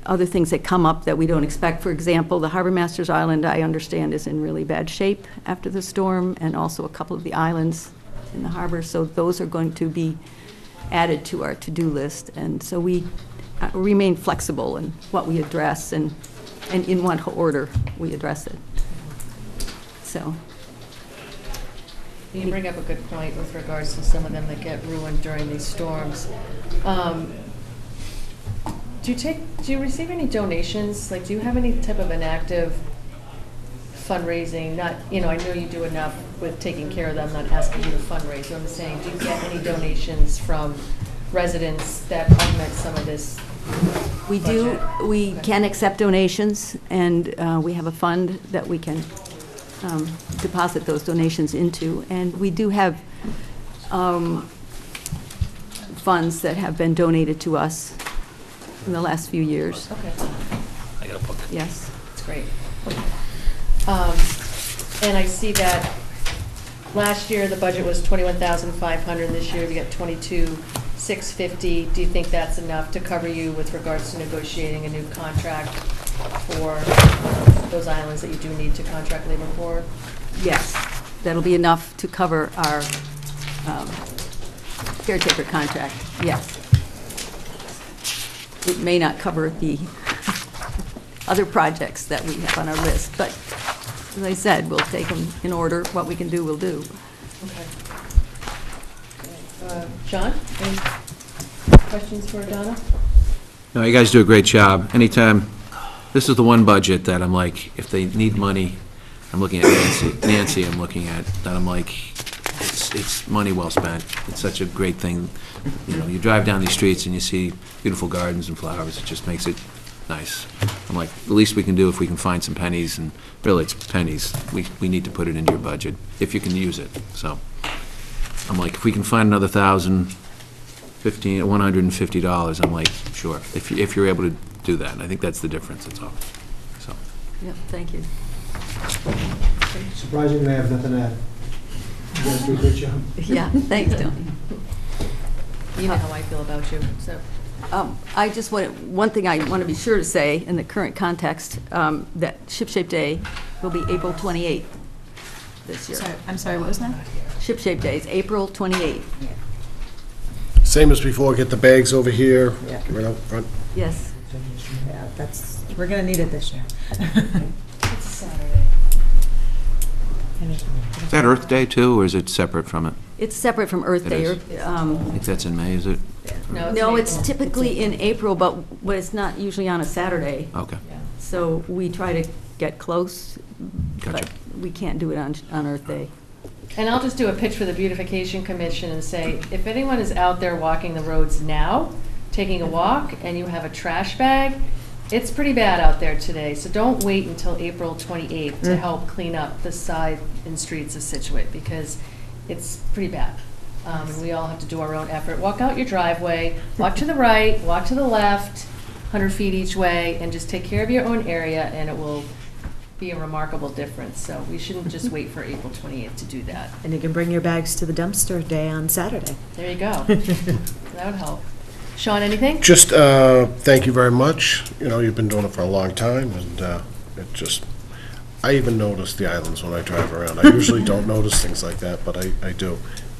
other things that come up that we don't expect. For example, the Harbor Masters Island, I understand, is in really bad shape after the storm, and also a couple of the islands in the harbor, so those are going to be added to our to-do list. And so we remain flexible in what we address and in what order we address it. So. You bring up a good point with regards to some of them that get ruined during these storms. Do you receive any donations? Like, do you have any type of an active fundraising? Not, I know you do enough with taking care of them, not asking you to fundraise. What I'm saying, do you get any donations from residents that augment some of this? We do. We can accept donations, and we have a fund that we can deposit those donations into. And we do have funds that have been donated to us in the last few years. Okay. I got a book. Yes. That's great. And I see that last year the budget was $21,500. This year we got $22,650. Do you think that's enough to cover you with regards to negotiating a new contract for those islands that you do need to contract labor for? Yes, that'll be enough to cover our caretaker contract, yes. It may not cover the other projects that we have on our list, but as I said, we'll take them in order. What we can do, we'll do. Okay. John, any questions for Donna? No, you guys do a great job. Anytime, this is the one budget that I'm like, if they need money, I'm looking at Nancy, I'm looking at, that I'm like, it's money well spent. It's such a great thing. You know, you drive down these streets and you see beautiful gardens and flowers. It just makes it nice. I'm like, the least we can do if we can find some pennies, and really it's pennies, we need to put it into your budget, if you can use it. So, I'm like, if we can find another $150, I'm like, sure, if you're able to do that. And I think that's the difference, that's all. So. Yep, thank you. Surprisingly, I have nothing to add. You guys do a good job. Yeah, thanks, Tony. You know how I feel about you, so. I just one thing I want to be sure to say in the current context, that Ship Shape Day will be April 28th this year. I'm sorry, what was that? Ship Shape Day is April 28th. Same as before, get the bags over here, right out front. Yes. Yeah, we're gonna need it this year. It's Saturday. Is that Earth Day too, or is it separate from it? It's separate from Earth It Day. is. I think that's in May, is it? No, it's typically in April, but it's not usually on a Saturday. Okay. So we try to get close, but we can't do it on Earth Day. And I'll just do a pitch for the Beautification Commission and say, if anyone is out there walking the roads now, taking a walk, and you have a trash bag, it's pretty bad out there today. So don't wait until April 28th to help clean up the side and streets of Scituate, because it's pretty bad. And we all have to do our own effort. Walk out your driveway, walk to the right, walk to the left, 100 feet each way, and just take care of your own area, and it will be a remarkable difference. So we shouldn't just wait for April 28th to do that. And you can bring your bags to the dumpster day on Saturday. There you go. That would help. Sean, anything? Just thank you very much. You know, you've been doing it for a long time, and it just, I even notice the islands when I drive around. I usually don't notice things like that, but I do.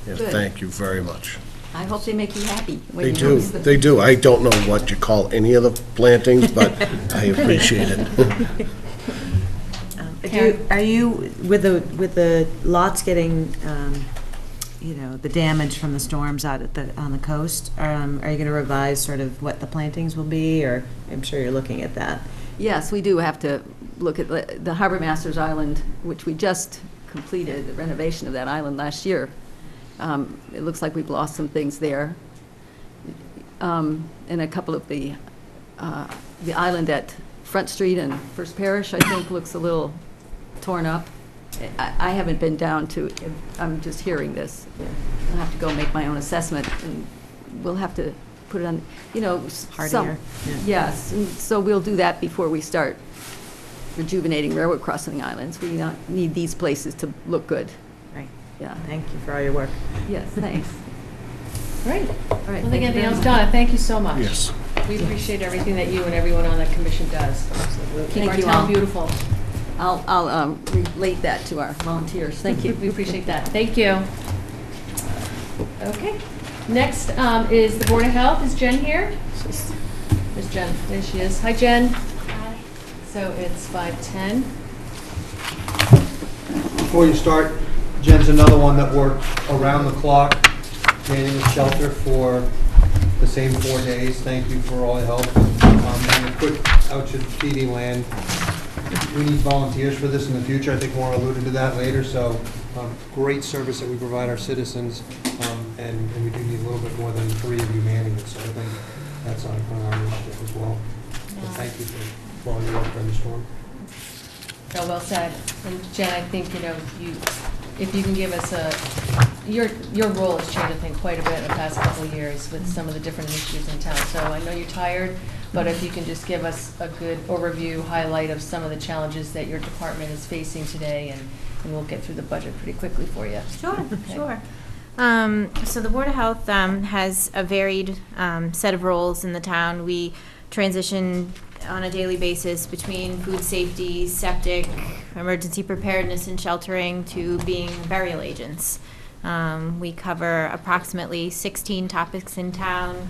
Yeah, Good. thank you very much. I hope they make you happy when They you do, notice them. they do. I don't know what you call any of the plantings, but I appreciate it. Are you, with the lots getting, you know, the damage from the storms out on the coast, are you going to revise sort of what the plantings will be, or I'm sure you're looking at that? Yes, we do have to look at the Harbor Masters Island, which we just completed the renovation of that island last year. It looks like we've lost some things there. And a couple of the island at Front Street and First Parish, I think, looks a little torn up. I haven't been down to, I'm just hearing this. I'll have to go make my own assessment, and we'll have to put it on, you know, Hardier. Yes, and so we'll do that before we start rejuvenating railroad crossing islands. We need these places to look good. Right. Yeah. Thank you for all your work. Yes, thanks. Great. All right. Well, anything else, Donna, thank you so much. Yes. We appreciate everything that you and everyone on the commission does. Keep Thank our you town all. beautiful. I'll relate that to our volunteers. Thank you. We appreciate that. Thank you. Okay. Next is the Board of Health. Is Jen here? There's Jen. There she is. Hi, Jen. Hi. So it's 5:10. Before you start, Jen's another one that worked around the clock, manning the shelter for the same 4 days. Thank you for all your help. And a quick out to PD land. We need volunteers for this in the future. I think Maura alluded to that later. So great service that we provide our citizens, and we do need a little bit more than 3 of you manning it. So I think that's on our initiative as well. So thank you for all your work during the storm. Oh, well said. And Jen, I think, you know, if you can give us your role has changed, I think, quite a bit in the past couple of years with some of the different initiatives in town. So I know you're tired, but if you can just give us a good overview, highlight of some of the challenges that your department is facing today, and we'll get through the budget pretty quickly for you. Sure, Okay. sure. So the Board of Health has a varied set of roles in the town. We transitioned on a daily basis, between food safety, septic, emergency preparedness and sheltering, to being burial agents. We cover approximately 16 topics in town.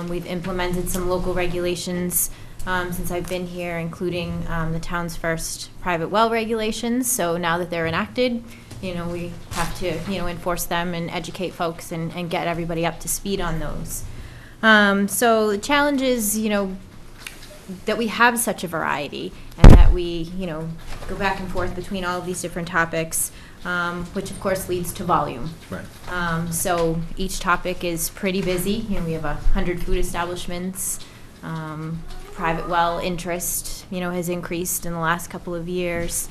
We've implemented some local regulations since I've been here, including the town's first private well regulations. So now that they're enacted, we have to, enforce them and educate folks and get everybody up to speed on those. So the challenge is, that we have such a variety, and that we, go back and forth between all of these different topics, which of course leads to volume. Right. So each topic is pretty busy. We have 100 food establishments. Private well interest, has increased in the last couple of years.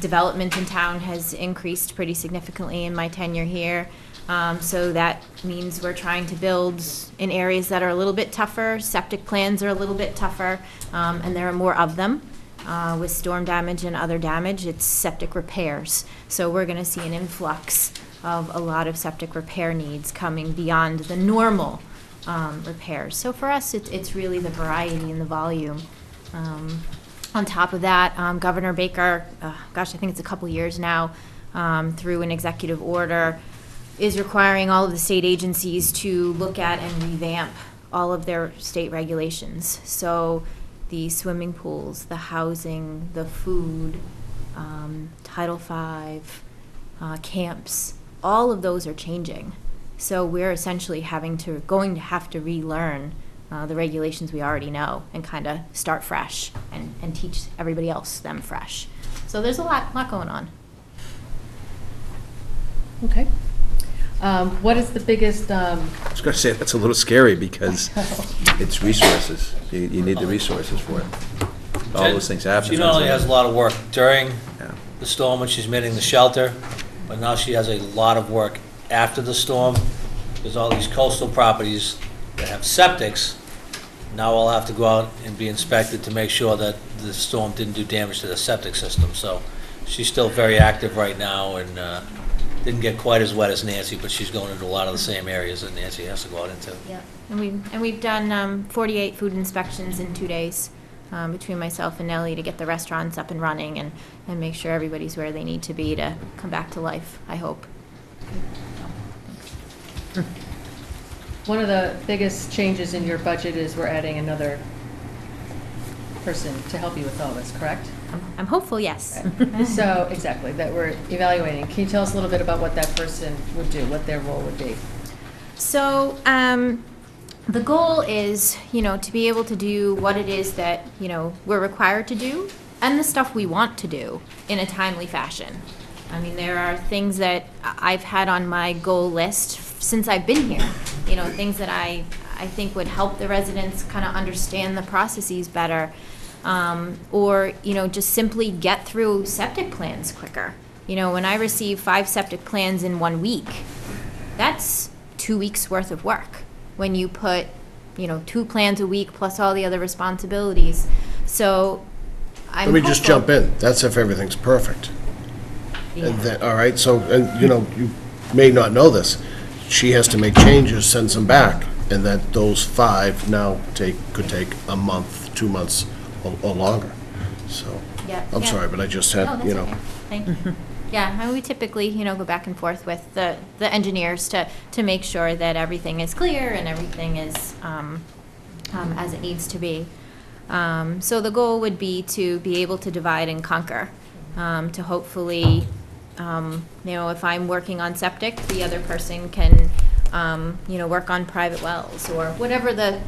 Development in town has increased pretty significantly in my tenure here. So that means we're trying to build in areas that are a little bit tougher. Septic plans are a little bit tougher, and there are more of them. With storm damage and other damage, it's septic repairs. So we're going to see an influx of a lot of septic repair needs coming beyond the normal repairs. So for us, it's really the variety and the volume. On top of that, Governor Baker, I think it's a couple years now, through an executive order, is requiring all of the state agencies to look at and revamp all of their state regulations. So the swimming pools, the housing, the food, Title V, camps, all of those are changing. So we're essentially going to have to relearn the regulations we already know and kind of start fresh and teach everybody else them fresh. So there's a lot going on. Okay. What is the biggest? I was going to say, that's a little scary because it's resources. You need the resources for it. All those things happen. She not only has a lot of work during the storm when she's manning the shelter, but now she has a lot of work after the storm. There's all these coastal properties that have septics. Now I'll have to go out and be inspected to make sure that the storm didn't do damage to the septic system. So she's still very active right now, and didn't get quite as wet as Nancy, but she's going into a lot of the same areas that Nancy has to go out into. Yeah, and we've done 48 food inspections in 2 days between myself and Nellie to get the restaurants up and running and make sure everybody's where they need to be to come back to life, I hope. One of the biggest changes in your budget is we're adding another person to help you with all this, correct? I'm hopeful, yes. Right. So, exactly, that we're evaluating. Can you tell us a little bit about what that person would do, what their role would be? So, the goal is, to be able to do what it is that, we're required to do and the stuff we want to do in a timely fashion. I mean, there are things that I've had on my goal list since I've been here, things that I think would help the residents kind of understand the processes better, or, just simply get through septic plans quicker. When I receive 5 septic plans in 1 week, that's 2 weeks worth of work when you put, 2 plans a week plus all the other responsibilities. So Let me just jump in. That's if everything's perfect. Yeah. And that, all right, so, and you may not know this. She has to make changes, sends them back, and that those 5 now could take a month, 2 months, or longer. So, Yeah, I'm yeah. sorry, but I just had, Oh, that's okay. Thank you. Yeah, and we typically, go back and forth with the engineers to make sure that everything is clear and everything is as it needs to be. So the goal would be to be able to divide and conquer, to hopefully, if I'm working on septic, the other person can, work on private wells or whatever the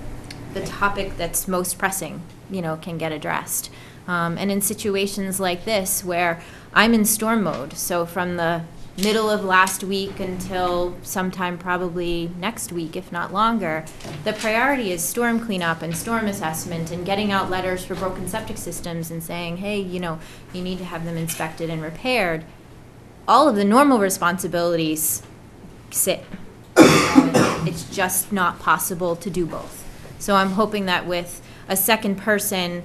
topic that's most pressing, can get addressed. And in situations like this where I'm in storm mode, so from the middle of last week until sometime probably next week, if not longer, the priority is storm cleanup and storm assessment and getting out letters for broken septic systems and saying, hey, you need to have them inspected and repaired. All of the normal responsibilities sit. It's just not possible to do both. So I'm hoping that with a second person,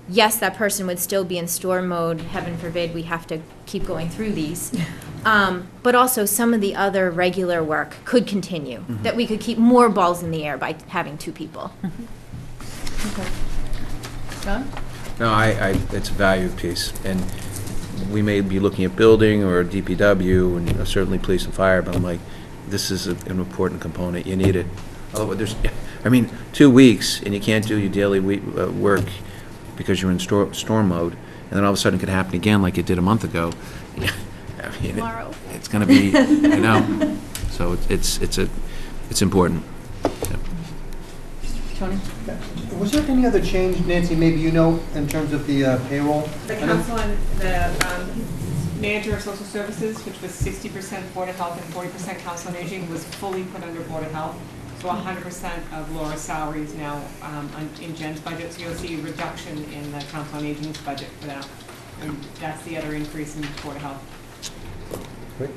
yes, that person would still be in storm mode. Heaven forbid we have to keep going through these. But also some of the other regular work could continue, that we could keep more balls in the air by having 2 people. Okay. John? No, it's a value piece, and we may be looking at building or DPW, and certainly police and fire, but I'm like, this is an important component, you need it. Otherwise, 2 weeks, and you can't do your daily work because you're in storm mode, and then all of a sudden it could happen again like it did a month ago. Tomorrow. It's gonna be, so it's important. Tony? Was there any other change, Nancy, maybe you know, in terms of the payroll? The council and the manager of social services, which was 60% Board of Health and 40% Council on Aging, was fully put under Board of Health. So 100% of Laura's salary is now in Jen's budget, so you'll see a reduction in the Council on Aging's budget for that. And that's the other increase in Board of Health. Great.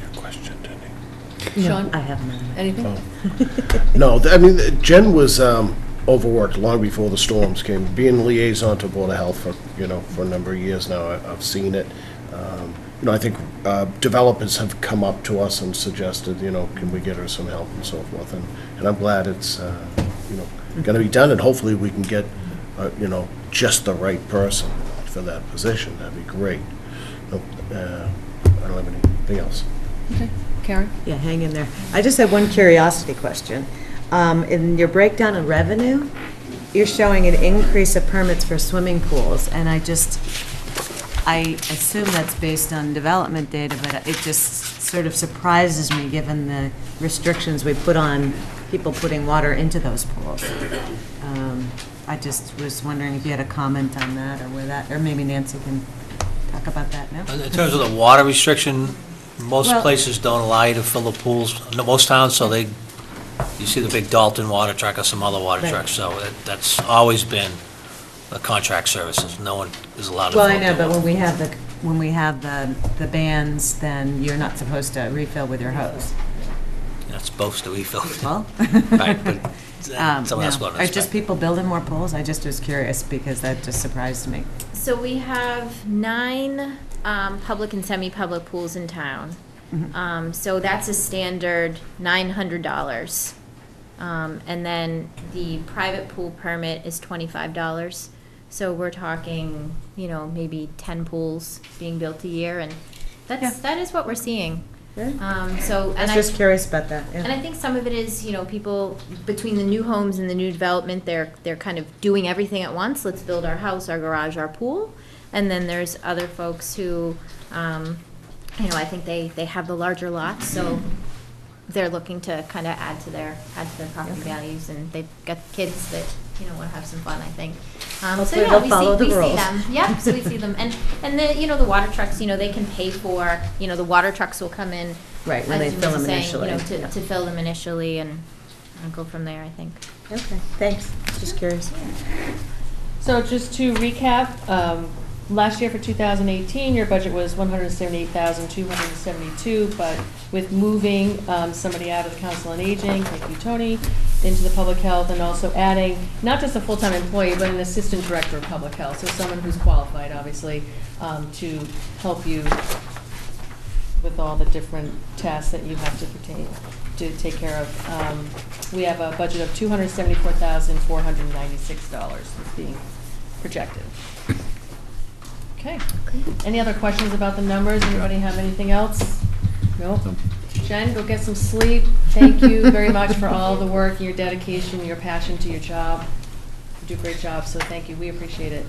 Your question, didn't he? Sean? I have none. Anything? No, Jen was overworked long before the storms came. Being liaison to Board of Health for a number of years now, I've seen it. I think developers have come up to us and suggested, can we get her some help and so forth. And I'm glad it's, going to be done, and hopefully we can get, just the right person for that position. That'd be great. Nope, I don't have anything else. Okay. Karen? Yeah, hang in there. I just have one curiosity question. In your breakdown of revenue, you're showing an increase of permits for swimming pools, and I assume that's based on development data, but it just sort of surprises me given the restrictions we put on people putting water into those pools. I just was wondering if you had a comment on that, or maybe Nancy can talk about that now. In terms of the water restriction, most Well- places don't allow you to fill the pools, most towns, so you see the big Dalton water truck or some other water Right. truck, so that's always been a contract services. No one is allowed to. Well, fill I know, the but when we have the bands, then you're not supposed to refill with your hose. That's supposed to refill. Well. Right, but someone else No. will Are just people building more pools? I just was curious because that just surprised me. So we have 9 public and semi-public pools in town. So that's a standard $900. And then the private pool permit is $25. So we're talking, maybe 10 pools being built a year, and that is what we're seeing. I was just curious about that. Yeah. And I think some of it is, people, between the new homes and the new development, they're kind of doing everything at once. Let's build our house, our garage, our pool. And then there's other folks who, I think they have the larger lots, so they're looking to kind of add to their property values, and they've got kids that, want to have some fun, I think. Hopefully they'll follow the rules. We see them. Yep, so we see them. And the water trucks, they can pay for, the water trucks will come in. Right, when they as you fill were them saying, initially. to fill them initially and go from there, I think. Okay, thanks. Just curious. So just to recap, last year for 2018, your budget was $178,272, but with moving somebody out of the Council on Aging, thank you, Tony, into the public health, and also adding not just a full-time employee, but an assistant director of public health, so someone who's qualified, obviously, to help you with all the different tasks that you have to take care of. We have a budget of $274,496 that's being projected. Okay. Any other questions about the numbers? Anybody have anything else? No? Jen, go get some sleep. Thank you very much for all the work, your dedication, your passion to your job. You do a great job, so thank you. We appreciate it.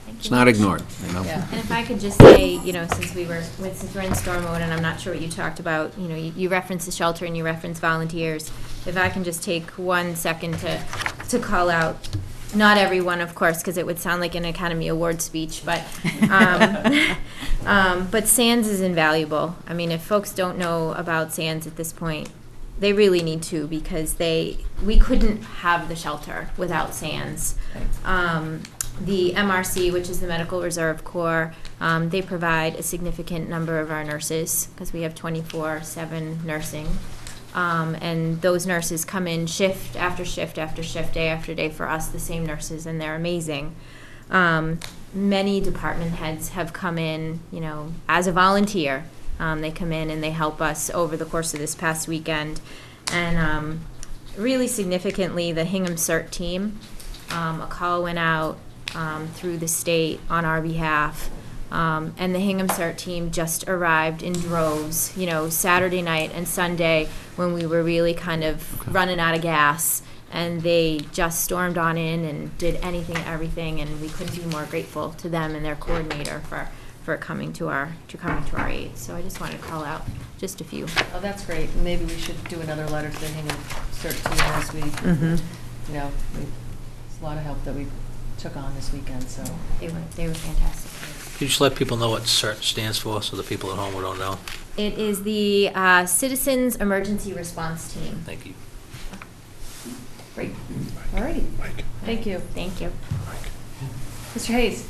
It's not ignored, Yeah. And if I could just say, since we're in storm mode, and I'm not sure what you talked about, you referenced the shelter and you referenced volunteers. If I can just take 1 second to call out, not everyone, of course, because it would sound like an Academy Award speech, but SANS is invaluable. I mean, if folks don't know about SANS at this point, they really need to, because we couldn't have the shelter without SANS. The MRC, which is the Medical Reserve Corps, they provide a significant number of our nurses, because we have 24/7 nursing. And those nurses come in shift after shift after shift, day after day for us, the same nurses, and they're amazing. Many department heads have come in, as a volunteer. They come in and they help us over the course of this past weekend. And really significantly, the Hingham CERT team A call went out through the state on our behalf. And the Hingham CERT team just arrived in droves, you know, Saturday night and Sunday when we were really kind of running out of gas. And they just stormed on in and did anything and everything, and we couldn't be more grateful to them and their coordinator for coming to our aid. So I just wanted to call out just a few. Oh, that's great. Maybe we should do another letter to the Hingham CERT team as we, you know, it's a lot of help that we took on this weekend, so. They were fantastic. Could you just let people know what CERT stands for, so the people at home who don't know? It is the Citizens Emergency Response Team. Thank you. Great. All righty. Thank you. Thank you. Mr. Hayes.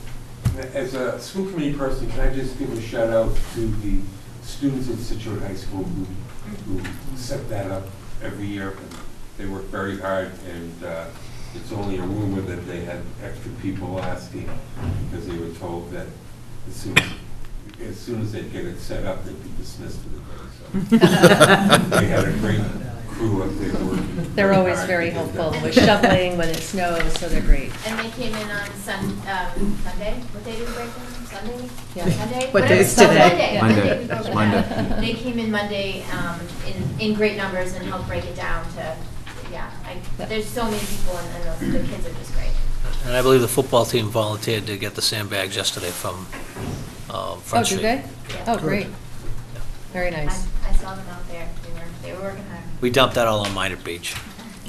As a school committee person, can I just give a shout out to the students at Scituate High School who set that up every year. They work very hard, and it's only a rumor that they had extra people asking because they were told that as soon as they get it set up, they'd be dismissed for the day. So they had a great crew up there working. They're always very helpful with shoveling when it snows, so they're great. And they came in on Sunday. What day did we break in? Sunday? Yeah. Monday? What day is Monday. today? Monday. We It's broke it Monday. down. They came in Monday in great numbers and helped break it down to, there's so many people and the kids are just great. And I believe the football team volunteered to get the sandbags yesterday from Front Street. Oh, did they? Oh, great. Very nice. I saw them out there. They were working hard. We dumped that all on Minot Beach.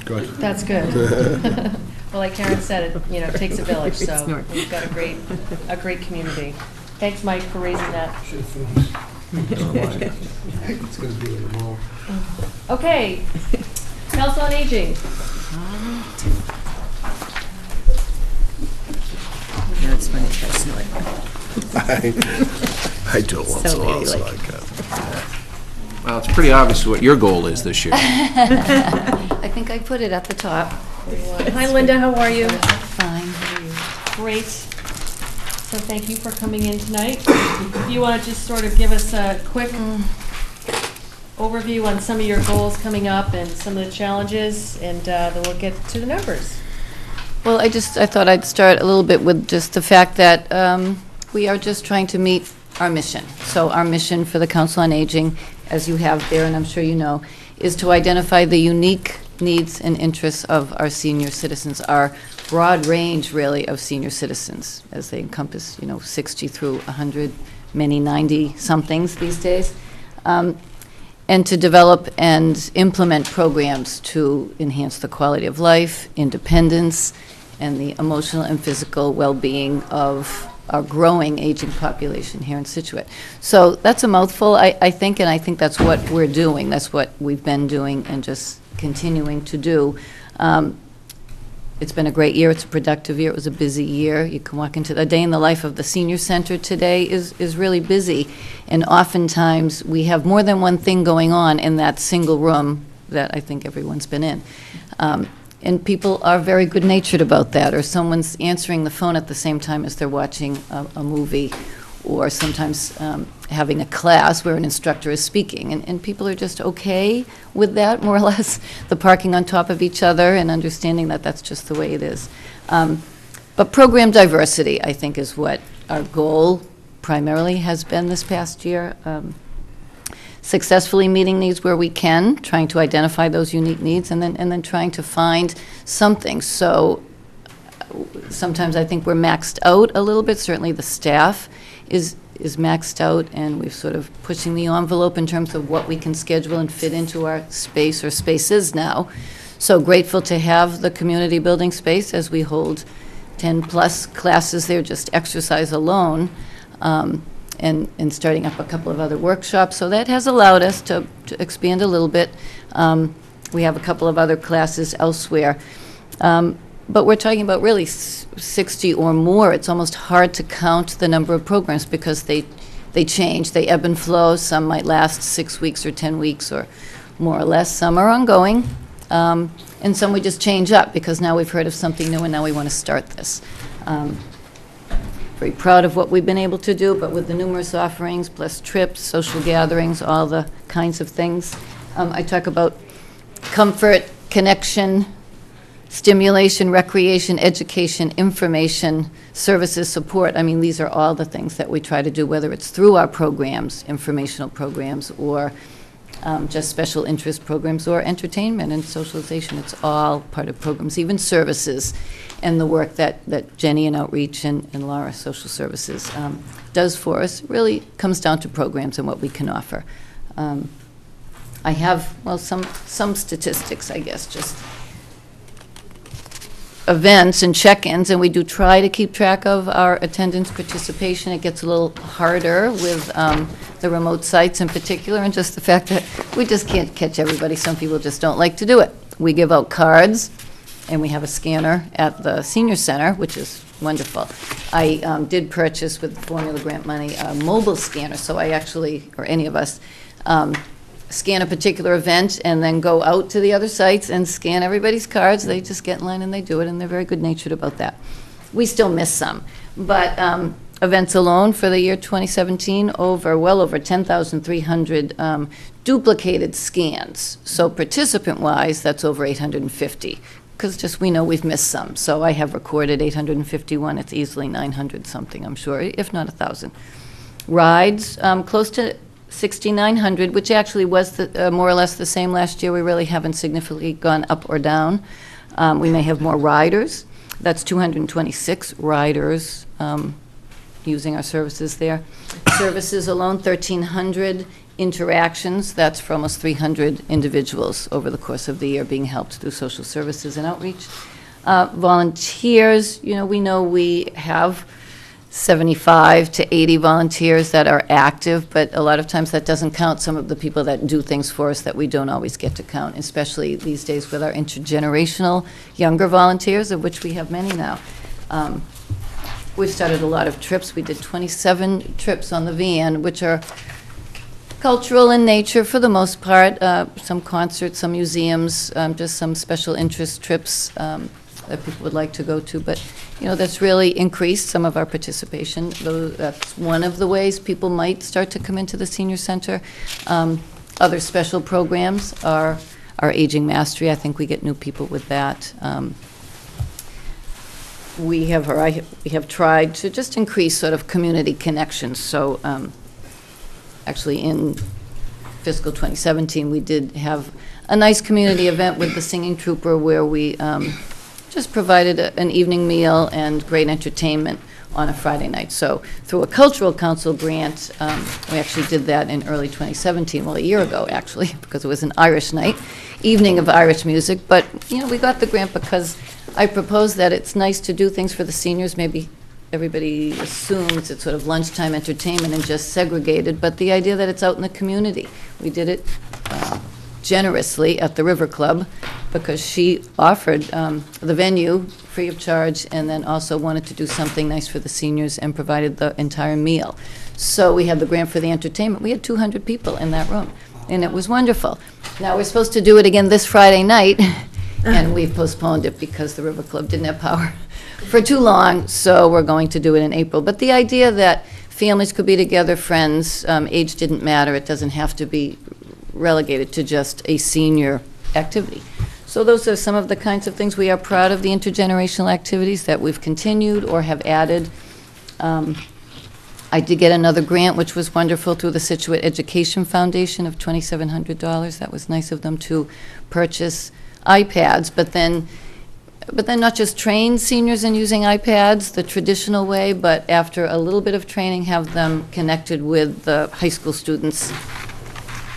Good. That's good. Well, like Karen said, it takes a village, so we've got a great community. Thanks, Mike, for raising that. Should have finished. It's going to be in the mall. Okay. Council on Aging. That's funny, that's annoying. I do it once in a while, so I ladylike. can. Well, it's pretty obvious what your goal is this year. I think I put it at the top. Hi, Linda, how are you? Fine, how are you? Great. So thank you for coming in tonight. If you want to just sort of give us a quick overview on some of your goals coming up and some of the challenges, and then we'll get to the numbers. Well, I thought I'd start a little bit with just the fact that we are just trying to meet our mission. So our mission for the Council on Aging, as you have there, and I'm sure you know, is to identify the unique needs and interests of our senior citizens, our broad range, really, of senior citizens, as they encompass, 60 through 100, many 90-somethings these days, and to develop and implement programs to enhance the quality of life, independence, and the emotional and physical well-being of our growing aging population here in Scituate. So that's a mouthful, I think, and I think that's what we're doing. That's what we've been doing and just continuing to do. It's been a great year. It's a productive year. It was a busy year. You can walk into a day in the life of the senior center today is really busy. And oftentimes, we have more than one thing going on in that single room that I think everyone's been in. And people are very good-natured about that, or someone's answering the phone at the same time as they're watching a movie, or sometimes having a class where an instructor is speaking. And people are just okay with that, more or less, the parking on top of each other and understanding that that's just the way it is. But program diversity, I think, is what our goal primarily has been this past year. Successfully meeting needs where we can, trying to identify those unique needs, and then trying to find something. So sometimes I think we're maxed out a little bit. Certainly the staff is maxed out, and we're sort of pushing the envelope in terms of what we can schedule and fit into our space or spaces now. So grateful to have the community building space as we hold 10-plus classes there, just exercise alone. And starting up a couple of other workshops. So that has allowed us to expand a little bit. We have a couple of other classes elsewhere. But we're talking about really 60 or more. It's almost hard to count the number of programs because they change. They ebb and flow. Some might last 6 weeks or 10 weeks or more or less. Some are ongoing. And some we just change up because now we've heard of something new and now we want to start this. Very proud of what we've been able to do, but with the numerous offerings, plus trips, social gatherings, all the kinds of things. I talk about comfort, connection, stimulation, recreation, education, information, services, support. I mean, these are all the things that we try to do, whether it's through our programs, informational programs, or just special interest programs, or entertainment and socialization. It's all part of programs, even services, and the work that Jenny in Outreach and Laura, Social Services, does for us really comes down to programs and what we can offer. I have, well, some statistics, I guess, just events and check-ins, and we do try to keep track of our attendance participation. It gets a little harder with the remote sites in particular, and just the fact that we just can't catch everybody. Some people just don't like to do it. We give out cards, and we have a scanner at the senior center, which is wonderful. I did purchase with formula grant money a mobile scanner, so I actually, or any of us, scan a particular event and then go out to the other sites and scan everybody's cards. They just get in line and they do it, and they're very good-natured about that. We still miss some, but events alone for the year 2017, well over 10,300 duplicated scans. So participant-wise, that's over 850, because just we know we've missed some. So I have recorded 851. It's easily 900 something, I'm sure, if not 1,000. Rides, close to 6,900, which actually was more or less the same last year. We really haven't significantly gone up or down. We may have more riders. That's 226 riders using our services there. Services alone, 1,300 interactions. That's for almost 300 individuals over the course of the year being helped through social services and outreach. Volunteers, we know we have 75 to 80 volunteers that are active, but a lot of times that doesn't count some of the people that do things for us that we don't always get to count, especially these days with our intergenerational younger volunteers, of which we have many now. We've started a lot of trips. We did 27 trips on the van, which are cultural in nature for the most part, some concerts, some museums, just some special interest trips that people would like to go to, but that's really increased some of our participation. That's one of the ways people might start to come into the senior center. Other special programs are our Aging Mastery. I think we get new people with that. We have tried to just increase sort of community connections. So actually in fiscal 2017, we did have a nice community event with the Singing Trooper where we just provided an evening meal and great entertainment on a Friday night. So through a cultural council grant, we actually did that in early 2017, well, a year ago, actually, because it was an Irish night, evening of Irish music. But, we got the grant because I proposed that it's nice to do things for the seniors. Maybe everybody assumes it's sort of lunchtime entertainment and just segregated, but the idea that it's out in the community. We did it generously at the River Club because she offered the venue free of charge and then also wanted to do something nice for the seniors and provided the entire meal. So we had the grant for the entertainment. We had 200 people in that room, and it was wonderful. Now, we're supposed to do it again this Friday night, and we've postponed it because the River Club didn't have power for too long, so we're going to do it in April. But the idea that families could be together, friends, age didn't matter. It doesn't have to be relegated to just a senior activity. So those are some of the kinds of things. We are proud of the intergenerational activities that we've continued or have added. I did get another grant, which was wonderful, through the Scituate Education Foundation of $2,700. That was nice of them to purchase iPads, but then not just train seniors in using iPads the traditional way, but after a little bit of training, have them connected with the high school students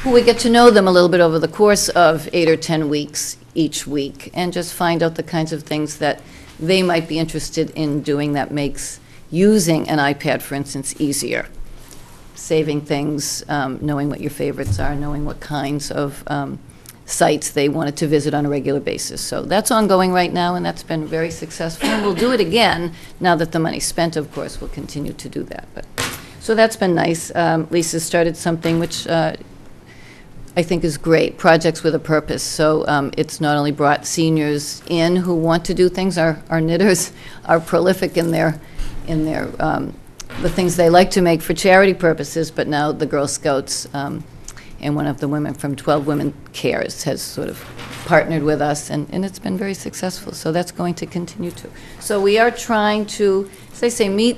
who we get to know them a little bit over the course of 8 or 10 weeks each week, and just find out the kinds of things that they might be interested in doing that makes using an iPad, for instance, easier. Saving things, knowing what your favorites are, knowing what kinds of sites they wanted to visit on a regular basis. So that's ongoing right now, and that's been very successful. And we'll do it again now that the money's spent, of course. We'll continue to do that. So that's been nice. Lisa started something which I think is great, Projects with a Purpose. So it's not only brought seniors in who want to do things. Our knitters are prolific in their the things they like to make for charity purposes, but now the Girl Scouts and one of the women from 12 Women Cares has sort of partnered with us, and it's been very successful, so that's going to continue to. So we are trying to, as I say,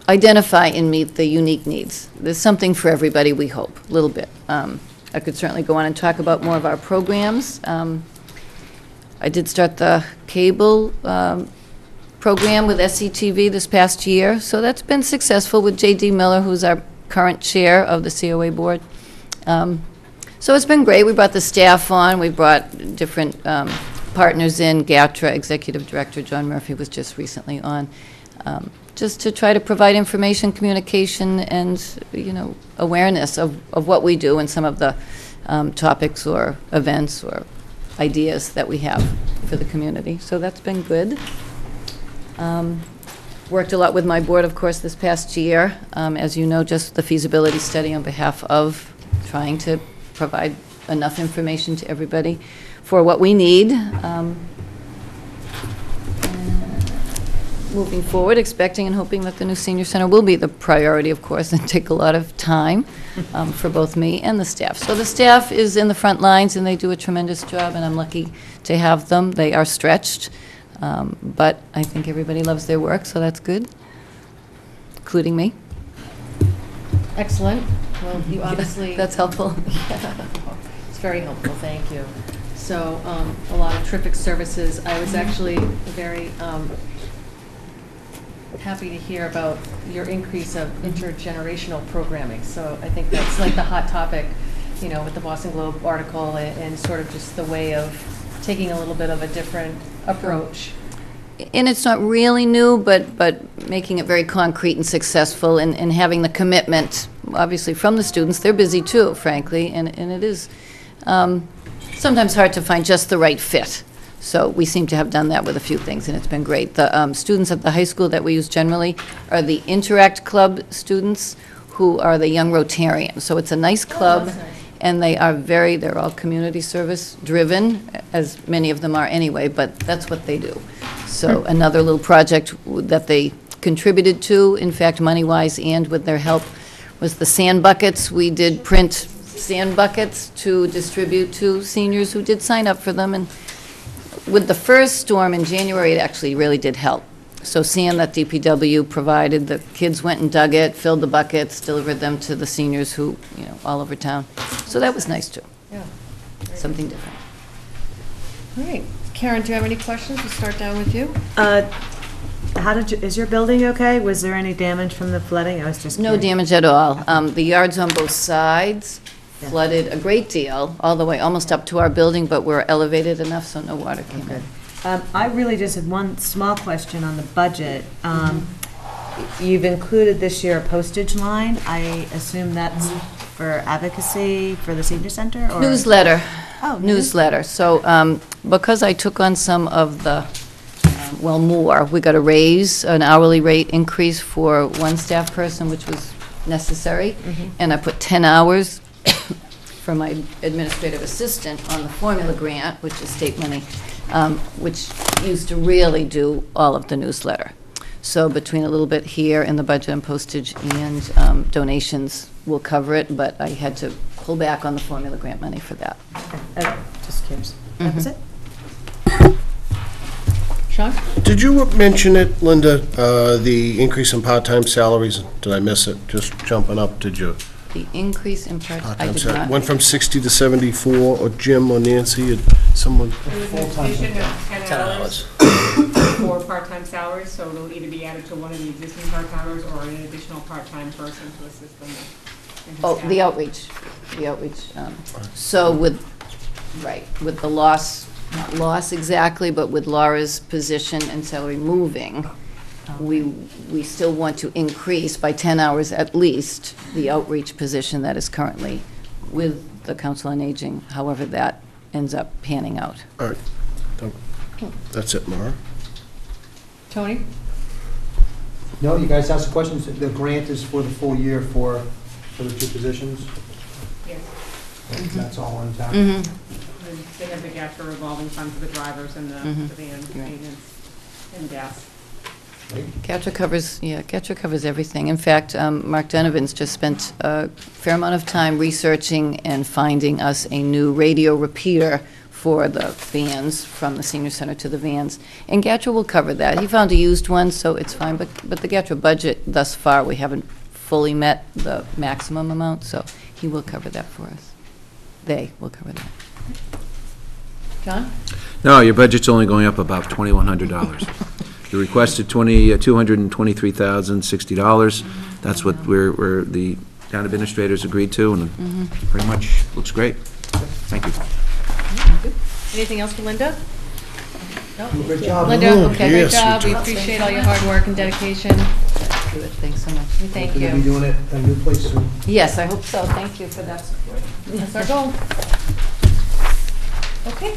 identify and meet the unique needs. There's something for everybody, we hope, a little bit. I could certainly go on and talk about more of our programs. I did start the cable program with SCTV this past year, so that's been successful with J.D. Miller, who's our current chair of the COA board. So it's been great. We brought the staff on. We brought different partners in. GATRA Executive Director John Murphy was just recently on, just to try to provide information, communication, and awareness of what we do and some of the topics or events or ideas that we have for the community. So that's been good. Worked a lot with my board, of course, this past year. As you know, just the feasibility study on behalf of trying to provide enough information to everybody for what we need. Moving forward, expecting and hoping that the new senior center will be the priority, of course, and take a lot of time for both me and the staff. So the staff is in the front lines, and they do a tremendous job, and I'm lucky to have them. They are stretched, but I think everybody loves their work, so that's good, including me. Excellent. Well, you obviously... That's helpful. It's very helpful, thank you. So, a lot of terrific services. I was actually very happy to hear about your increase of intergenerational programming. So I think that's like the hot topic, with the Boston Globe article and sort of just the way of taking a little bit of a different approach. And it's not really new, but making it very concrete and successful, and having the commitment, obviously, from the students. They're busy too, frankly, and it is sometimes hard to find just the right fit. So we seem to have done that with a few things, and it's been great. The students at the high school that we use generally are the Interact Club students, who are the young Rotarians. So it's a nice club, and they're all community service driven, as many of them are anyway, but that's what they do. So another little project that they contributed to, in fact, money-wise and with their help, was the sand buckets. We did print sand buckets to distribute to seniors who did sign up for them, and with the first storm in January, it actually really did help. So sand that DPW provided, the kids went and dug it, filled the buckets, delivered them to the seniors who, all over town. So that was nice too. Yeah. Something different. All right. Karen, do you have any questions? We'll start down with you. Is your building okay? Was there any damage from the flooding? I was just No curious. damage at all. The yards on both sides flooded a great deal, all the way almost up to our building, but we're elevated enough so no water came in. I really just had one small question on the budget. You've included this year a postage line. I assume that's for advocacy for the senior center? Or? Newsletter. Oh, newsletter. So because I took on some of the, more, we got a raise, an hourly rate increase for one staff person, which was necessary, and I put 10 hours for my administrative assistant on the formula grant, which is state money, which used to really do all of the newsletter. So between a little bit here in the budget and postage and donations, we'll cover it, but I had to pull back on the formula grant money for that. Okay. Just curious. That was it? Sean? Did you mention it, Linda, the increase in part-time salaries? Did I miss it? Just jumping up, did you? The increase in I Part-time did salary not. went from 60 to 74, or Jim or Nancy, or someone? There was an addition of 10 hours for part-time salaries, so it'll either be added to one of the existing part-timers or an additional part-time person to assist them in his Oh, staff. the outreach. So with the loss, not loss exactly, but with Laura's position and salary moving, we still want to increase by 10 hours at least the outreach position that is currently with the Council on Aging, however that ends up panning out. All right. That's it, Mara. Tony? No, you guys asked the questions. The grant is for the full year for the two positions? Yes. That's all in town? And they have the gap for revolving fund for the drivers and the van maintenance and gas. GATRA covers everything. In fact, Mark Donovan's just spent a fair amount of time researching and finding us a new radio repeater for the vans, from the senior center to the vans. And GATRA will cover that. He found a used one, so it's fine, but the GATRA budget thus far, we haven't fully met the maximum amount, so he will cover that for us. They will cover that. John? No, your budget's only going up about $2,100. You requested $223,060. That's what the town administrators agreed to, and pretty much looks great. Thank you. Anything else for Linda? No? Great job. Linda, okay, great Yes, job. you We appreciate all your hard work and dedication. Good, thanks so much. We thank We're gonna be you. doing it at a new place soon. Yes, I hope so. Thank you for that support. That's our goal. Okay.